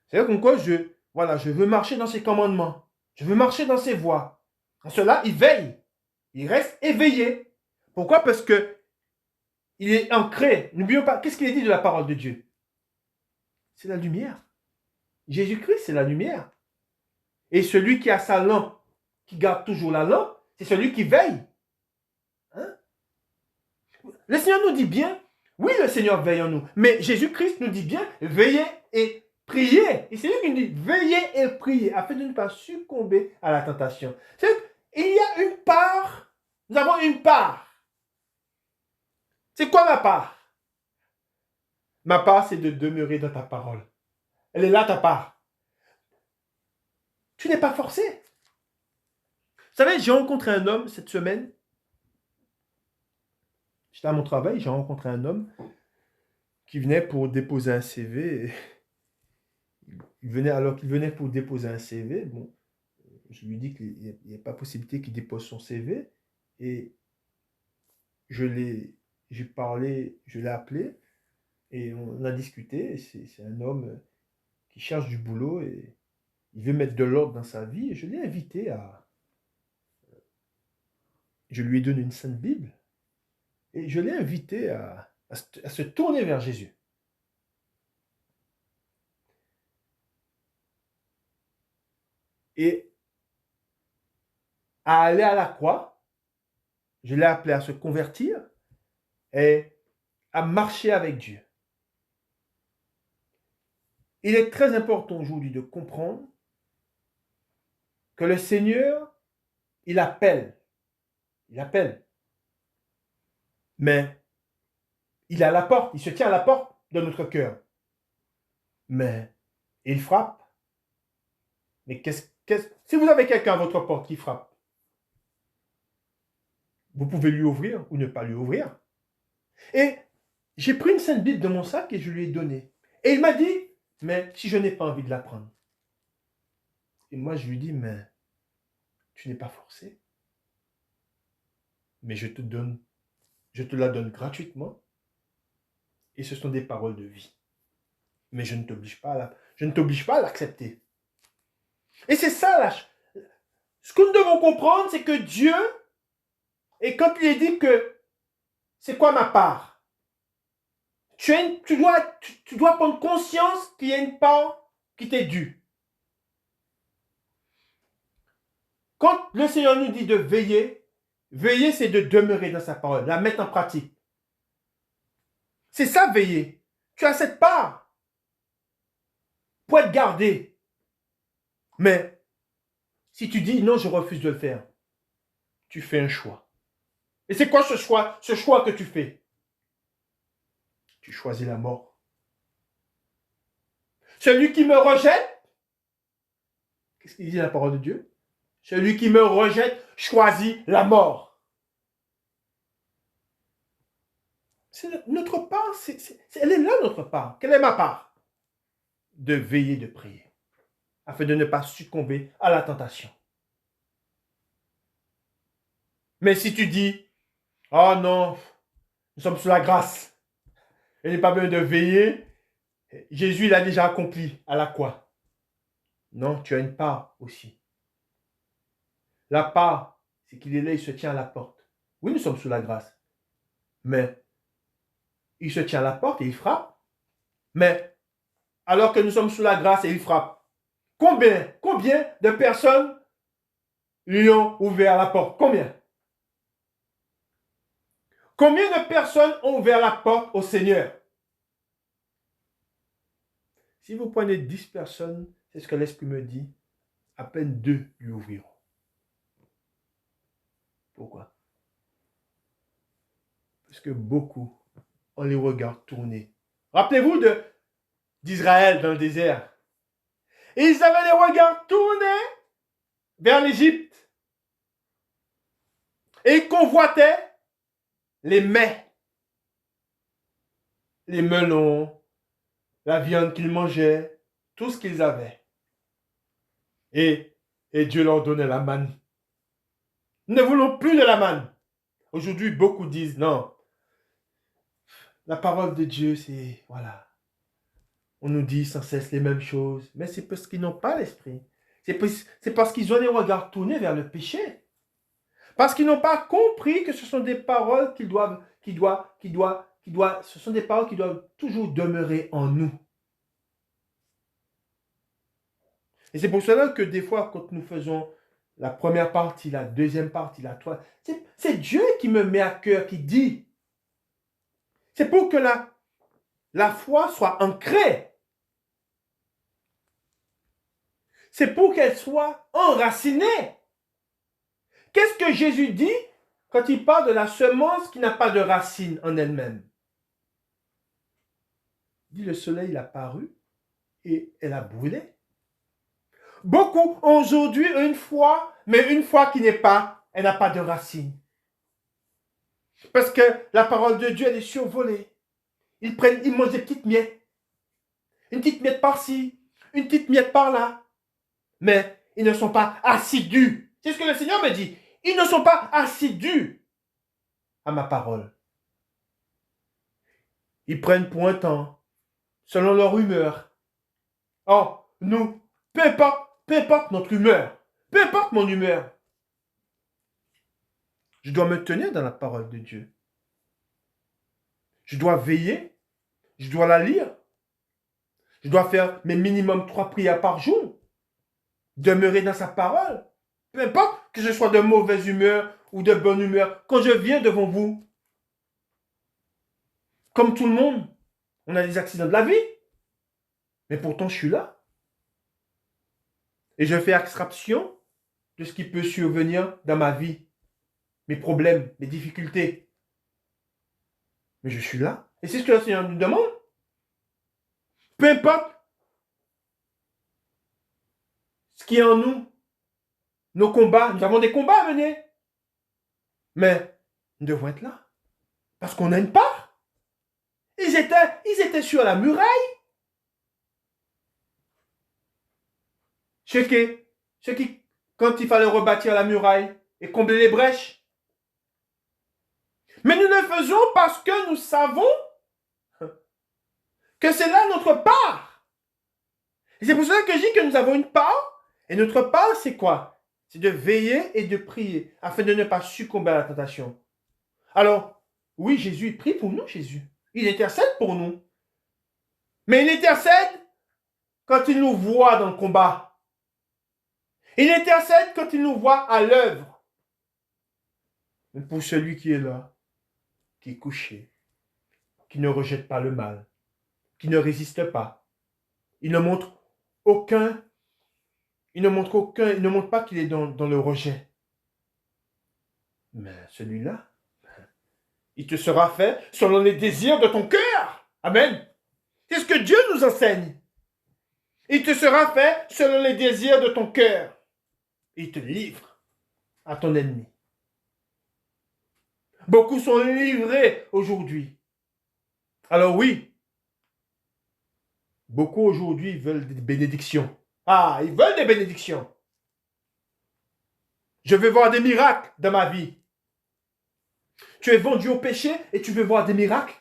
C'est-à-dire comme quoi je veux marcher dans ses commandements. Je veux marcher dans ses voies. En cela, il veille. Il reste éveillé. Pourquoi? Parce que il est ancré. N'oublions pas, qu'est-ce qu'il est dit de la parole de Dieu? C'est la lumière. Jésus-Christ, c'est la lumière. Et celui qui a sa lampe, qui garde toujours la lampe, c'est celui qui veille. Hein? Le Seigneur nous dit bien, oui, le Seigneur veille en nous, mais Jésus-Christ nous dit bien, veillez et priez. Et c'est lui qui nous dit, veillez et priez, afin de ne pas succomber à la tentation. Il y a une part, nous avons une part. C'est quoi ma part? Ma part, c'est de demeurer dans ta parole. Elle est là, ta part. Tu n'es pas forcé. Vous savez, j'ai rencontré un homme cette semaine. J'étais à mon travail, j'ai rencontré un homme qui venait pour déposer un CV. Alors qu'il venait pour déposer un CV, bon, je lui dis qu'il n'y a pas possibilité qu'il dépose son CV. Et je l'ai appelé et on a discuté. C'est un homme qui cherche du boulot et il veut mettre de l'ordre dans sa vie. Et je l'ai invité je lui ai donné une Sainte Bible et je l'ai invité à se tourner vers Jésus. Et à aller à la croix, je l'ai appelé à se convertir et à marcher avec Dieu. Il est très important aujourd'hui de comprendre que le Seigneur, il appelle. Mais il est à la porte, il se tient à la porte de notre cœur. Mais il frappe. Mais si vous avez quelqu'un à votre porte qui frappe, vous pouvez lui ouvrir ou ne pas lui ouvrir. Et j'ai pris une Sainte Bible de mon sac et je lui ai donné. Et il m'a dit, mais si je n'ai pas envie de la prendre. Et moi, je lui dis, mais tu n'es pas forcé. Mais je te la donne gratuitement. Et ce sont des paroles de vie. Mais je ne t'oblige pas à l'accepter. Et c'est ça, là. Ce que nous devons comprendre, c'est que Dieu, et quand il est dit que c'est quoi ma part? Tu dois prendre conscience qu'il y a une part qui t'est due. Quand le Seigneur nous dit de veiller, veiller, c'est de demeurer dans sa parole, la mettre en pratique. C'est ça, veiller. Tu as cette part pour être gardé. Mais si tu dis non, je refuse de le faire, tu fais un choix. Et c'est quoi ce choix? Ce choix que tu fais? Tu choisis la mort. Celui qui me rejette, qu'est-ce qu'il dit la parole de Dieu? Celui qui me rejette choisit la mort. C'est notre part, elle est là notre part. Quelle est ma part? De veiller, de prier, afin de ne pas succomber à la tentation. Mais si tu dis, oh non, nous sommes sous la grâce, il n'est pas besoin de veiller, Jésus l'a déjà accompli, à la quoi? Non, tu as une part aussi. La part, c'est qu'il est là, il se tient à la porte. Oui, nous sommes sous la grâce, mais il se tient à la porte et il frappe. Mais alors que nous sommes sous la grâce et il frappe, combien de personnes lui ont ouvert la porte? Combien de personnes ont ouvert la porte au Seigneur? Si vous prenez 10 personnes, c'est ce que l'Esprit me dit, à peine 2 lui ouvriront. Pourquoi? Parce que beaucoup ont les regards tournés. Rappelez-vous d'Israël dans le désert. Et ils avaient les regards tournés vers l'Égypte. Et ils convoitaient les mets, les melons, la viande qu'ils mangeaient, tout ce qu'ils avaient. Et Dieu leur donnait la manne. Nous ne voulons plus de la manne. Aujourd'hui, beaucoup disent non. La parole de Dieu, c'est, voilà. On nous dit sans cesse les mêmes choses. Mais c'est parce qu'ils n'ont pas l'esprit. C'est parce qu'ils ont les regards tournés vers le péché. Parce qu'ils n'ont pas compris que ce sont des paroles ce sont des paroles qui doivent toujours demeurer en nous. Et c'est pour cela que des fois, quand nous faisons la première partie, la deuxième partie, la troisième, c'est Dieu qui me met à cœur, qui dit. C'est pour que la foi soit ancrée. C'est pour qu'elle soit enracinée. Qu'est-ce que Jésus dit quand il parle de la semence qui n'a pas de racine en elle-même? Il dit le soleil a paru et elle a brûlé. Beaucoup ont aujourd'hui une foi, mais une foi qui n'est pas, elle n'a pas de racine. Parce que la parole de Dieu, elle est survolée. Ils mangent des petites miettes. Une petite miette par-ci, une petite miette par-là. Mais ils ne sont pas assidus. C'est ce que le Seigneur me dit. Ils ne sont pas assidus à ma parole. Ils prennent pour un temps, selon leur humeur. Oh, nous, peu importe notre humeur, peu importe mon humeur, je dois me tenir dans la parole de Dieu. Je dois veiller, je dois la lire. Je dois faire mes minimum 3 prières par jour. Demeurer dans sa parole. Peu importe que je sois de mauvaise humeur ou de bonne humeur, quand je viens devant vous, comme tout le monde, on a des accidents de la vie. Mais pourtant, je suis là. Et je fais abstraction de ce qui peut survenir dans ma vie. Mes problèmes, mes difficultés. Mais je suis là. Et c'est ce que le Seigneur nous demande. Peu importe ce qui est en nous, nos combats, nous avons des combats à mener. Mais nous devons être là. Parce qu'on a une part. Ils étaient sur la muraille. Ceux qui, quand il fallait rebâtir la muraille et combler les brèches. Mais nous le faisons parce que nous savons que c'est là notre part. Et c'est pour cela que je dis que nous avons une part. Et notre part, c'est quoi? C'est de veiller et de prier afin de ne pas succomber à la tentation. Alors, oui, Jésus, il prie pour nous, Jésus. Il intercède pour nous. Mais il intercède quand il nous voit dans le combat. Il intercède quand il nous voit à l'œuvre. Mais pour celui qui est là, qui est couché, qui ne rejette pas le mal, qui ne résiste pas, il ne montre pas qu'il est dans le rejet. Mais celui-là, il te sera fait selon les désirs de ton cœur. Amen. C'est ce que Dieu nous enseigne. Il te sera fait selon les désirs de ton cœur. Il te livre à ton ennemi. Beaucoup sont livrés aujourd'hui. Alors oui, beaucoup aujourd'hui veulent des bénédictions. Ah, ils veulent des bénédictions. Je veux voir des miracles dans ma vie. Tu es vendu au péché et tu veux voir des miracles.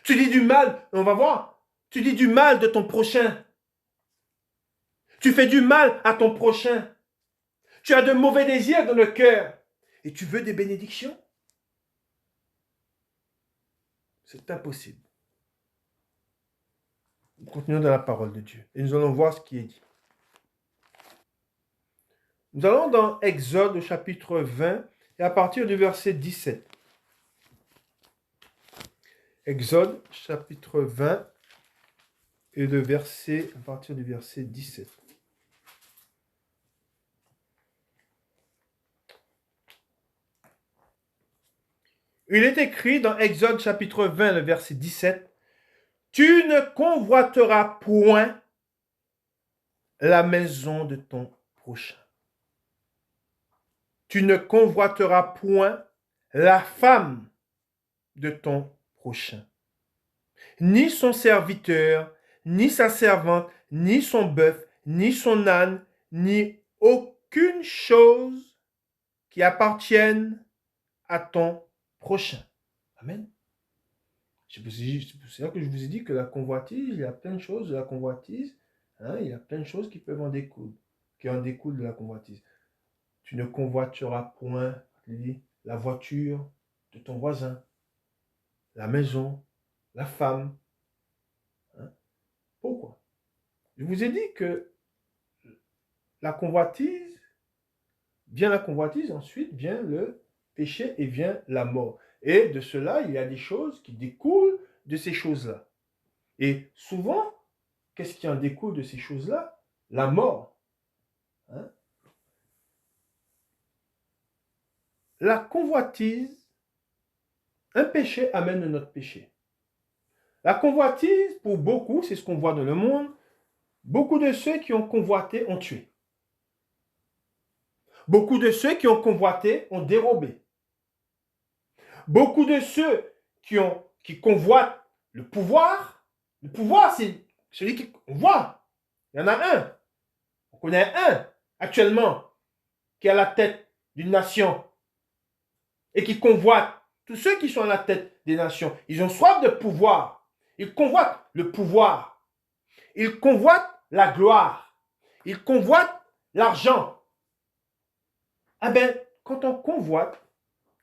Tu dis du mal, on va voir. Tu dis du mal de ton prochain. Tu fais du mal à ton prochain. Tu as de mauvais désirs dans le cœur. Et tu veux des bénédictions? C'est impossible. Nous continuons dans la parole de Dieu. Et nous allons voir ce qui est dit. Nous allons dans Exode au chapitre 20 et à partir du verset 17. Exode chapitre 20 et à partir du verset 17. Il est écrit dans Exode chapitre 20, le verset 17, « Tu ne convoiteras point la maison de ton prochain. Tu ne convoiteras point la femme de ton prochain, ni son serviteur, ni sa servante, ni son bœuf, ni son âne, ni aucune chose qui appartienne à ton prochain. » Amen. C'est pour ça que je vous ai dit que la convoitise, il y a plein de choses de la convoitise. Il y a plein de choses qui peuvent en découdre, qui en découlent de la convoitise. Tu ne convoiteras point la voiture de ton voisin, la maison, la femme. Pourquoi? Je vous ai dit que la convoitise, ensuite vient le péché et vient la mort. Et de cela, il y a des choses qui découlent de ces choses-là. Et souvent, qu'est-ce qui en découle de ces choses-là? La mort. La convoitise, un péché amène un autre péché. La convoitise, pour beaucoup, c'est ce qu'on voit dans le monde, beaucoup de ceux qui ont convoité ont tué. Beaucoup de ceux qui ont convoité ont dérobé. Beaucoup de ceux qui convoitent le pouvoir c'est celui qu'on voit. Il y en a un. On connaît un actuellement qui est à la tête d'une nation et qui convoite tous ceux qui sont à la tête des nations. Ils ont soif de pouvoir. Ils convoitent le pouvoir. Ils convoitent la gloire. Ils convoitent l'argent. Ah ben, quand on convoite,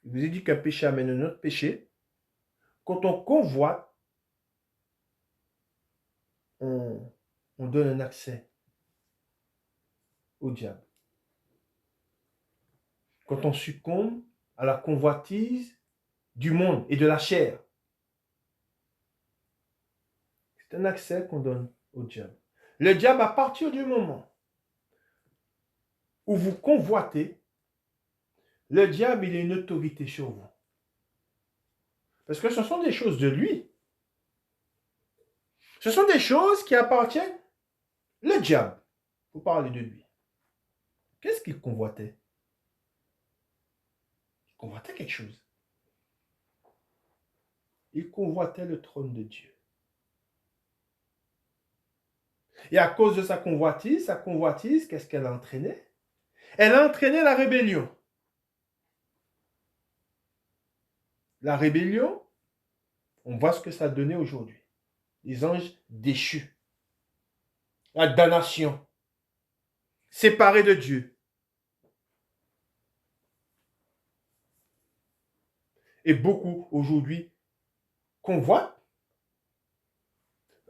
je vous ai dit qu'un péché amène un autre péché. Quand on convoite, on donne un accès au diable. Quand on succombe à la convoitise du monde et de la chair, c'est un accès qu'on donne au diable. Le diable, à partir du moment où vous convoitez, le diable, il a une autorité sur vous. Parce que ce sont des choses de lui. Ce sont des choses qui appartiennent au diable. Pour parler de lui. Qu'est-ce qu'il convoitait? Il convoitait quelque chose. Il convoitait le trône de Dieu. Et à cause de sa convoitise, qu'est-ce qu'elle a entraîné? Elle a entraîné la rébellion. La rébellion, on voit ce que ça a donné aujourd'hui. Les anges déchus. La damnation. Séparés de Dieu. Et beaucoup aujourd'hui convoitent.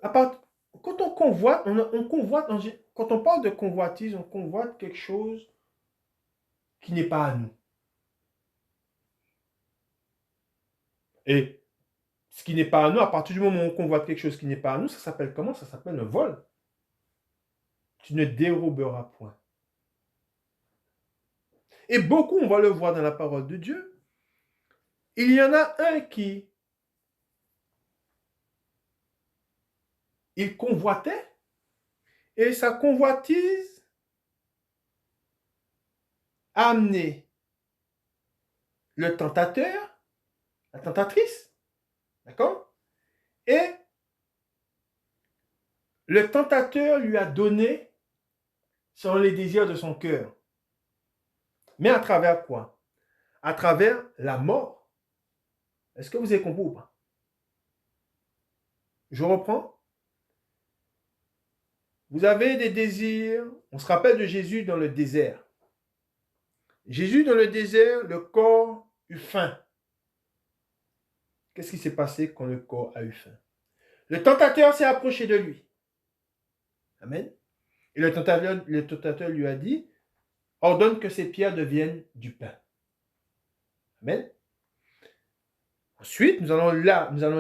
Quand on convoite, on convoite, quand on parle de convoitise, on convoite quelque chose qui n'est pas à nous. Et ce qui n'est pas à nous, à partir du moment où on convoite quelque chose qui n'est pas à nous, ça s'appelle comment? Ça s'appelle un vol. Tu ne déroberas point. Et beaucoup, on va le voir dans la parole de Dieu, il y en a un qui, il convoitait, et sa convoitise a amené le tentateur la tentatrice. D'accord? Et le tentateur lui a donné selon les désirs de son cœur. Mais à travers quoi? À travers la mort. Est-ce que vous avez compris ou pas? Je reprends. Vous avez des désirs. On se rappelle de Jésus dans le désert. Jésus dans le désert, le corps eut faim. Qu'est-ce qui s'est passé quand le corps a eu faim? Le tentateur s'est approché de lui. Amen. Et le tentateur lui a dit, ordonne que ces pierres deviennent du pain. Amen. Ensuite, nous allons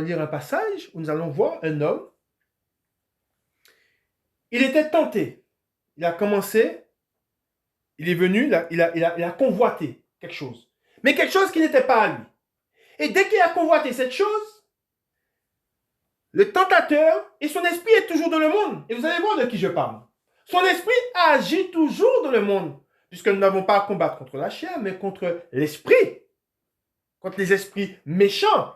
lire un passage où nous allons voir un homme. Il était tenté. Il a commencé, il est venu, il a convoité quelque chose. Mais quelque chose qui n'était pas à lui. Et dès qu'il a convoité cette chose, le tentateur et son esprit est toujours dans le monde. Et vous allez voir de qui je parle. Son esprit agit toujours dans le monde. Puisque nous n'avons pas à combattre contre la chair, mais contre l'esprit. Contre les esprits méchants.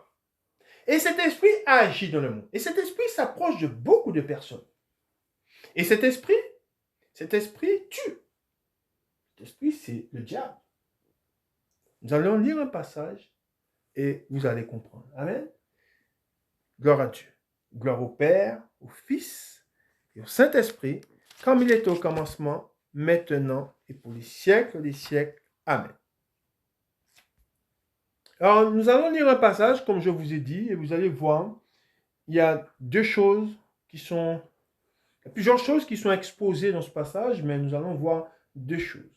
Et cet esprit agit dans le monde. Et cet esprit s'approche de beaucoup de personnes. Et cet esprit tue. Cet esprit, c'est le diable. Nous allons lire un passage et vous allez comprendre. Amen. Gloire à Dieu. Gloire au Père, au Fils et au Saint-Esprit, comme il était au commencement, maintenant et pour les siècles des siècles. Amen. Alors, nous allons lire un passage, comme je vous ai dit, et vous allez voir, il y a plusieurs choses qui sont exposées dans ce passage, mais nous allons voir deux choses.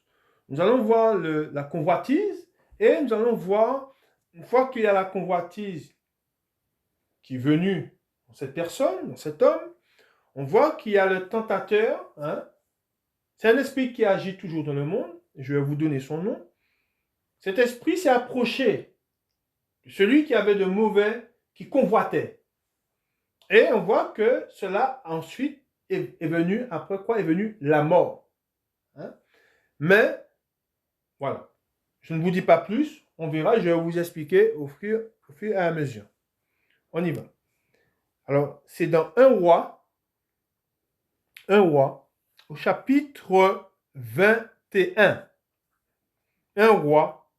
Nous allons voir la convoitise, et nous allons voir, une fois qu'il y a la convoitise qui est venue dans cette personne, dans cet homme, on voit qu'il y a le tentateur. Hein? C'est un esprit qui agit toujours dans le monde. Je vais vous donner son nom. Cet esprit s'est approché de celui qui avait de mauvais, qui convoitait. Et on voit que cela ensuite est venu, après quoi est venue la mort. Hein? Mais, voilà. Je ne vous dis pas plus. On verra, je vais vous expliquer au fur et à mesure. On y va. Alors, c'est dans 1 roi, au chapitre 21. 1 roi,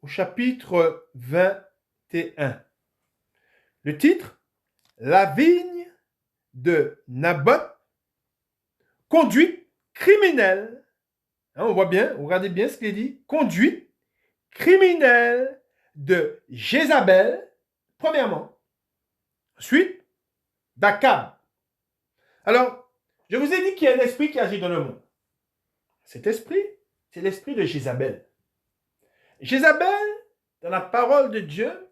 au chapitre 21. Le titre, la vigne de Naboth, conduite criminelle. Hein, on voit bien, regardez bien ce qu'il dit. Conduite criminelle de Jézabel, premièrement. Ensuite, d'Akab. Alors, je vous ai dit qu'il y a un esprit qui agit dans le monde. Cet esprit, c'est l'esprit de Jézabel. Jézabel, dans la parole de Dieu,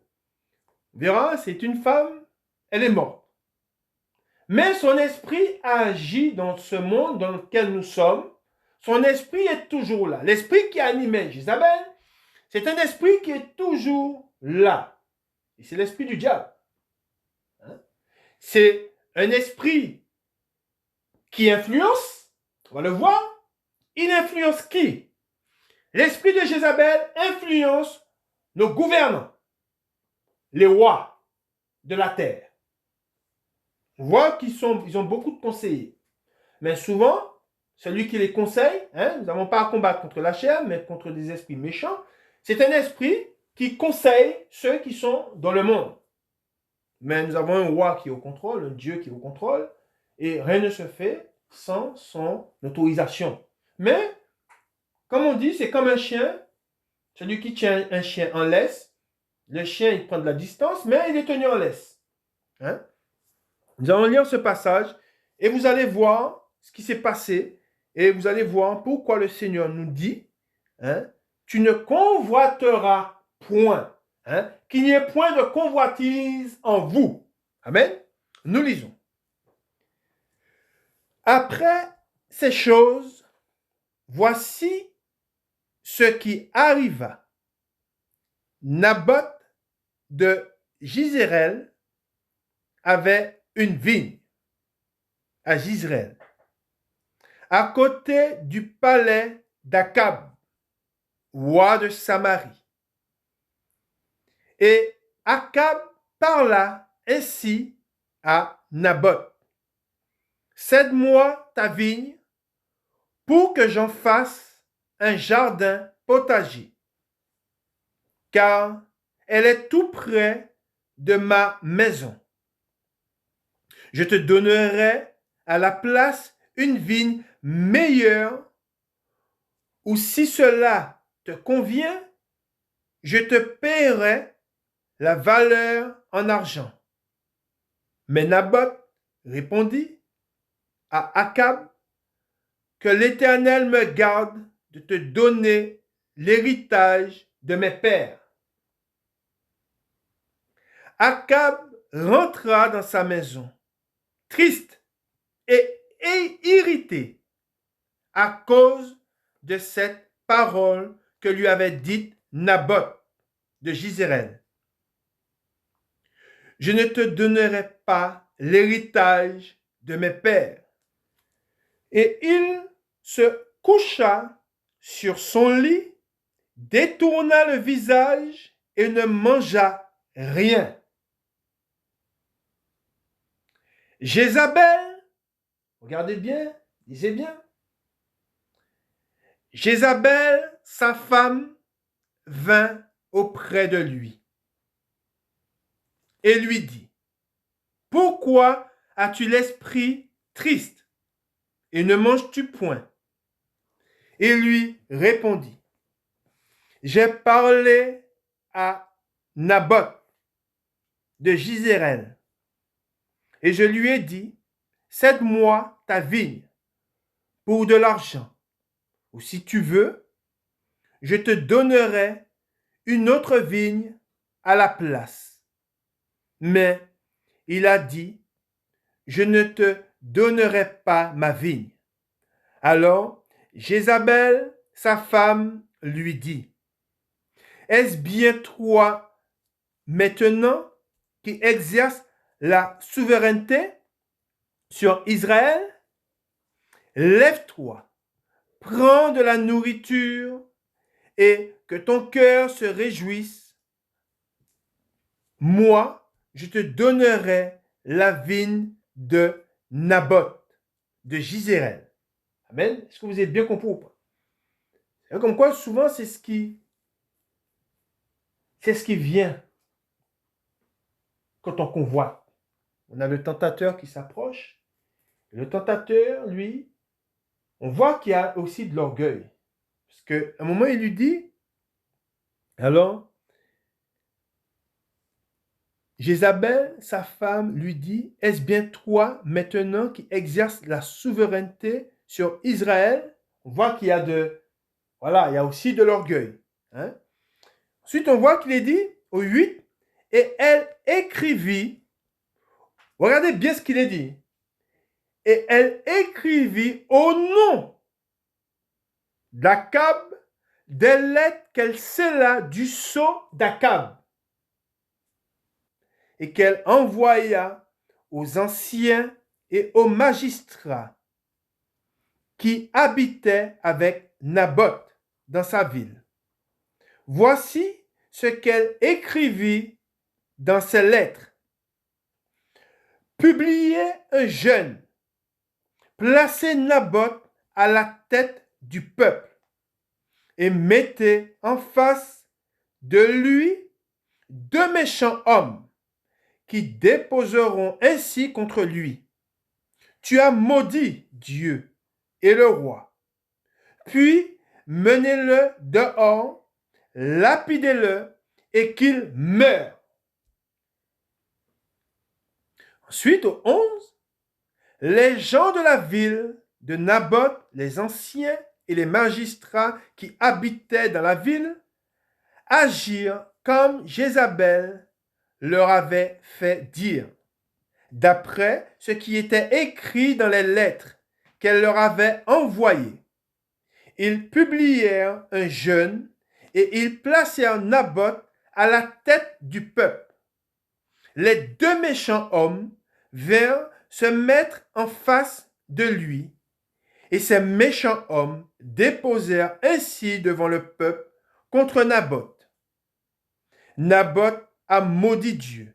verra, c'est une femme, elle est morte. Mais son esprit agit dans ce monde dans lequel nous sommes. Son esprit est toujours là. L'esprit qui animait Jézabel, c'est un esprit qui est toujours là. Et c'est l'esprit du diable. Hein? C'est un esprit qui influence, on va le voir. Il influence qui? L'esprit de Jézabel influence nos gouvernants, les rois de la terre. On voit qu'ils ont beaucoup de conseillers. Mais souvent, celui qui les conseille, hein, nous n'avons pas à combattre contre la chair, mais contre des esprits méchants. C'est un esprit qui conseille ceux qui sont dans le monde. Mais nous avons un roi qui est au contrôle, un Dieu qui est au contrôle, et rien ne se fait sans son autorisation. Mais, comme on dit, c'est comme un chien. Celui qui tient un chien en laisse, le chien il prend de la distance, mais il est tenu en laisse. Hein? Nous allons lire ce passage et vous allez voir ce qui s'est passé et vous allez voir pourquoi le Seigneur nous dit, hein, tu ne convoiteras point, hein, qu'il n'y ait point de convoitise en vous. Amen. Nous lisons. Après ces choses, voici ce qui arriva. Naboth de Jizréel avait une vigne à Jizréel, à côté du palais d'Akab, roi de Samarie. Et Akab parla ainsi à Naboth. Cède-moi ta vigne pour que j'en fasse un jardin potager, car elle est tout près de ma maison. Je te donnerai à la place une vigne meilleure, ou si cela te convient, je te paierai la valeur en argent. Mais Naboth répondit à Akab, que l'Éternel me garde de te donner l'héritage de mes pères. Akab rentra dans sa maison, triste et irrité à cause de cette parole que lui avait dite Naboth de Jizréel. Je ne te donnerai pas l'héritage de mes pères. Et il se coucha sur son lit, détourna le visage et ne mangea rien. Jézabel, regardez bien, lisez bien. Jézabel, sa femme, vint auprès de lui et lui dit, pourquoi as-tu l'esprit triste et ne manges-tu point? Il lui répondit, j'ai parlé à Naboth de Jizréel et je lui ai dit, cède-moi ta vigne pour de l'argent, ou si tu veux, je te donnerai une autre vigne à la place. Mais il a dit, je ne te donnerai pas ma vigne. Alors Jézabel, sa femme, lui dit, est-ce bien toi maintenant qui exerces la souveraineté sur Israël? Lève-toi, prends de la nourriture et que ton cœur se réjouisse. Moi, je te donnerai la vigne de Naboth, de Jizréel. Amen. Est-ce que vous avez bien compris ou pas? Et comme quoi, souvent, c'est ce qui vient quand on convoite. On a le tentateur qui s'approche. Le tentateur, lui, on voit qu'il y a aussi de l'orgueil. Parce qu'à un moment, il lui dit, alors, Jézabel, sa femme, lui dit, est-ce bien toi maintenant qui exerces la souveraineté sur Israël? On voit qu'il y a il y a aussi de l'orgueil. Hein? Ensuite, on voit qu'il est dit au 8, et elle écrivit, regardez bien ce qu'il est dit, et elle écrivit au nom d'Akab des lettres qu'elle scella du sceau d'Akab et qu'elle envoya aux anciens et aux magistrats qui habitaient avec Naboth dans sa ville. Voici ce qu'elle écrivit dans ces lettres. Publiez un jeûne, placez Naboth à la tête du peuple et mettez en face de lui deux méchants hommes qui déposeront ainsi contre lui. Tu as maudit Dieu et le roi. Puis menez-le dehors, lapidez-le et qu'il meure. Ensuite, au 11, les gens de la ville de Naboth, les anciens et les magistrats qui habitaient dans la ville, agirent comme Jézabel leur avait fait dire, d'après ce qui était écrit dans les lettres qu'elle leur avait envoyées. Ils publièrent un jeûne et ils placèrent Naboth à la tête du peuple. Les deux méchants hommes vinrent se mettre en face de lui, et ces méchants hommes déposèrent ainsi devant le peuple contre Naboth. Naboth a maudit Dieu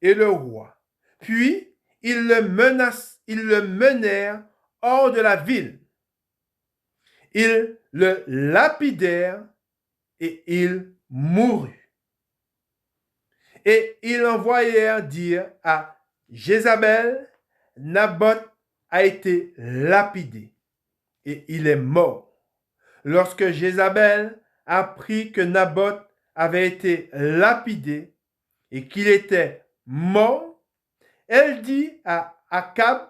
et le roi. Puis, ils le menèrent hors de la ville. Ils le lapidèrent et il mourut. Et ils envoyèrent dire à Jézabel, Naboth a été lapidé et il est mort. Lorsque Jézabel apprit que Naboth avait été lapidé et qu'il était mort, elle dit à Akab,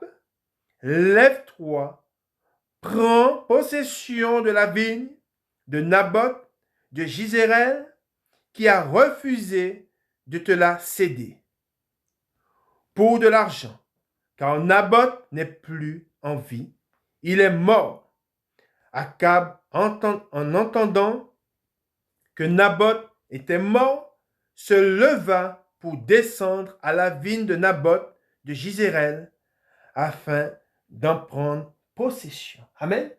lève-toi, prends possession de la vigne de Naboth de Jizréel qui a refusé de te la céder pour de l'argent, car Naboth n'est plus en vie, il est mort. Akab, en entendant que Naboth était mort, se leva pour descendre à la vigne de Naboth de Jizréel afin d'en prendre possession. Amen.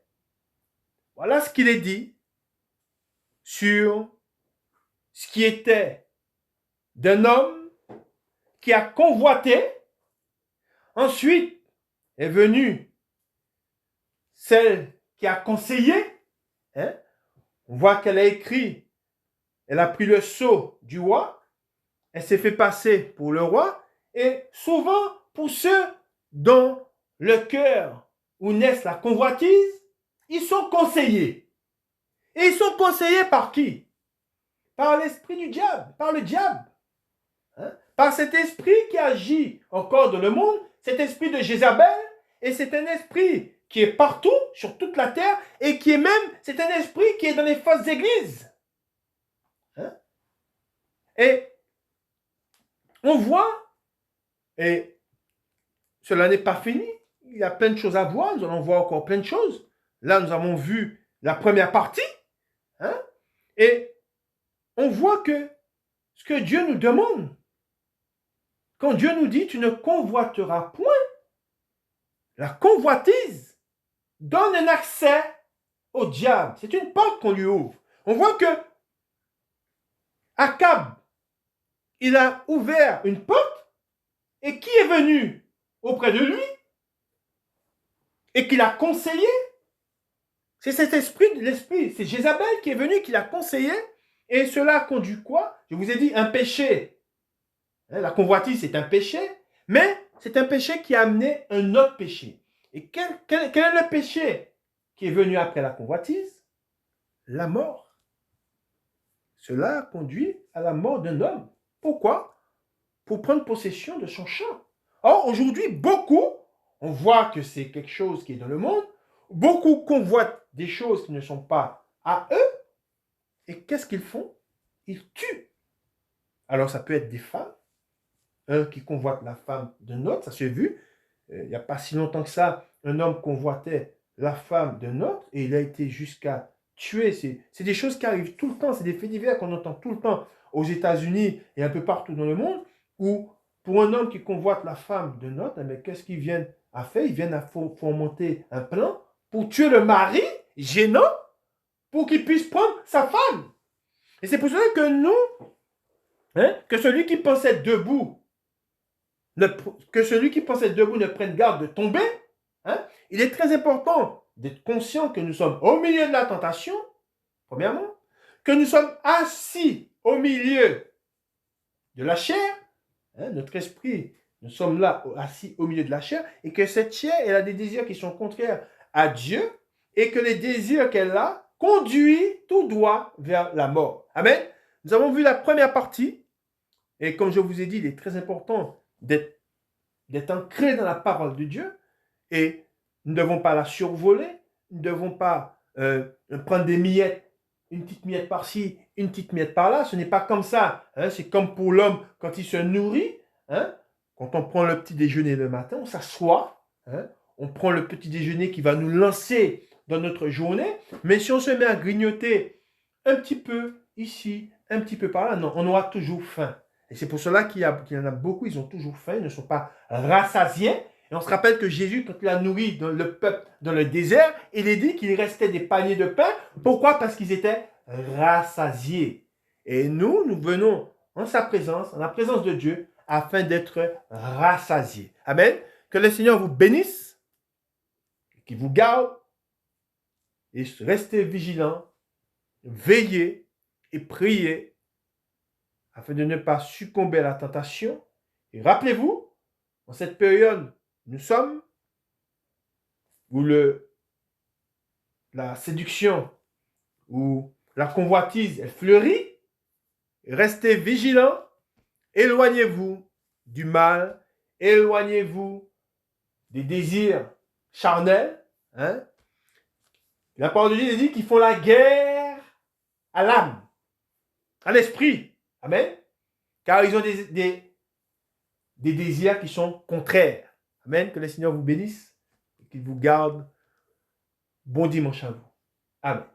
Voilà ce qu'il est dit sur ce qui était d'un homme qui a convoité. Ensuite est venue celle qui a conseillé. On voit qu'elle a écrit, elle a pris le sceau du roi, elle s'est fait passer pour le roi, et souvent pour ceux dont le cœur où naisse la convoitise, ils sont conseillés. Et ils sont conseillés par qui? Par l'esprit du diable, par le diable. Par cet esprit qui agit encore dans le monde, cet esprit de Jézabel, et c'est un esprit qui est partout, sur toute la terre, et qui est même, c'est un esprit qui est dans les fausses églises. Et on voit, et cela n'est pas fini, il y a plein de choses à voir, nous allons voir encore plein de choses. Là, nous avons vu la première partie, et on voit que ce que Dieu nous demande, quand Dieu nous dit, tu ne convoiteras point, la convoitise donne un accès au diable. C'est une porte qu'on lui ouvre. On voit que Akab, il a ouvert une porte, et qui est venu auprès de lui et qui l'a conseillé? C'est cet esprit, c'est Jézabel qui est venu, qui l'a conseillé, et cela a conduit quoi? Je vous ai dit un péché. La convoitise, c'est un péché, mais c'est un péché qui a amené un autre péché. Et quel est le péché qui est venu après la convoitise? La mort. Cela a conduit à la mort d'un homme. Pourquoi? Pour prendre possession de son champ. Or, aujourd'hui, beaucoup, on voit que c'est quelque chose qui est dans le monde, beaucoup convoitent des choses qui ne sont pas à eux, et qu'est-ce qu'ils font? Ils tuent. Alors, ça peut être des femmes, un qui convoite la femme d'un autre, ça s'est vu, il n'y a pas si longtemps que ça, un homme convoitait la femme d'un autre, et il a été jusqu'à tuer. C'est des choses qui arrivent tout le temps, c'est des faits divers qu'on entend tout le temps aux États-Unis et un peu partout dans le monde, où pour un homme qui convoite la femme d'un autre, mais qu'est-ce qu'ils viennent à faire? Ils viennent à fomenter un plan pour tuer le mari, gênant, pour qu'il puisse prendre sa femme. Et c'est pour cela que nous, que celui qui pensait debout, ne prenne garde de tomber, il est très important d'être conscient que nous sommes au milieu de la tentation, premièrement, que nous sommes assis au milieu de la chair, notre esprit, nous sommes là assis au milieu de la chair, et que cette chair, elle a des désirs qui sont contraires à Dieu, et que les désirs qu'elle a conduisent tout droit vers la mort. Amen. Nous avons vu la première partie, et comme je vous ai dit, il est très important d'être ancré dans la parole de Dieu, et nous ne devons pas la survoler, nous ne devons pas prendre des miettes, une petite miette par-ci, une petite miette par-là. Ce n'est pas comme ça. C'est comme pour l'homme quand il se nourrit. Quand on prend le petit déjeuner le matin, on s'assoit. On prend le petit déjeuner qui va nous lancer dans notre journée. Mais si on se met à grignoter un petit peu ici, un petit peu par-là, non, on aura toujours faim. Et c'est pour cela qu'il y en a beaucoup, ils ont toujours faim, ils ne sont pas rassasiés. Et on se rappelle que Jésus, quand il a nourri le peuple dans le désert, il est dit qu'il restait des paniers de pain. Pourquoi? Parce qu'ils étaient rassasiés. Et nous venons en sa présence, en la présence de Dieu, afin d'être rassasiés. Amen. Que le Seigneur vous bénisse, qu'il vous garde, et restez vigilants, veillez et priez, afin de ne pas succomber à la tentation. Et rappelez-vous, en cette période, nous sommes où la séduction ou la convoitise, elle fleurit. Restez vigilants, éloignez-vous du mal, éloignez-vous des désirs charnels. Hein? La parole de Dieu dit qu'ils font la guerre à l'âme, à l'esprit. Amen. Car ils ont des désirs qui sont contraires. Amen. Que le Seigneur vous bénisse et qu'il vous garde. Bon dimanche à vous. Amen.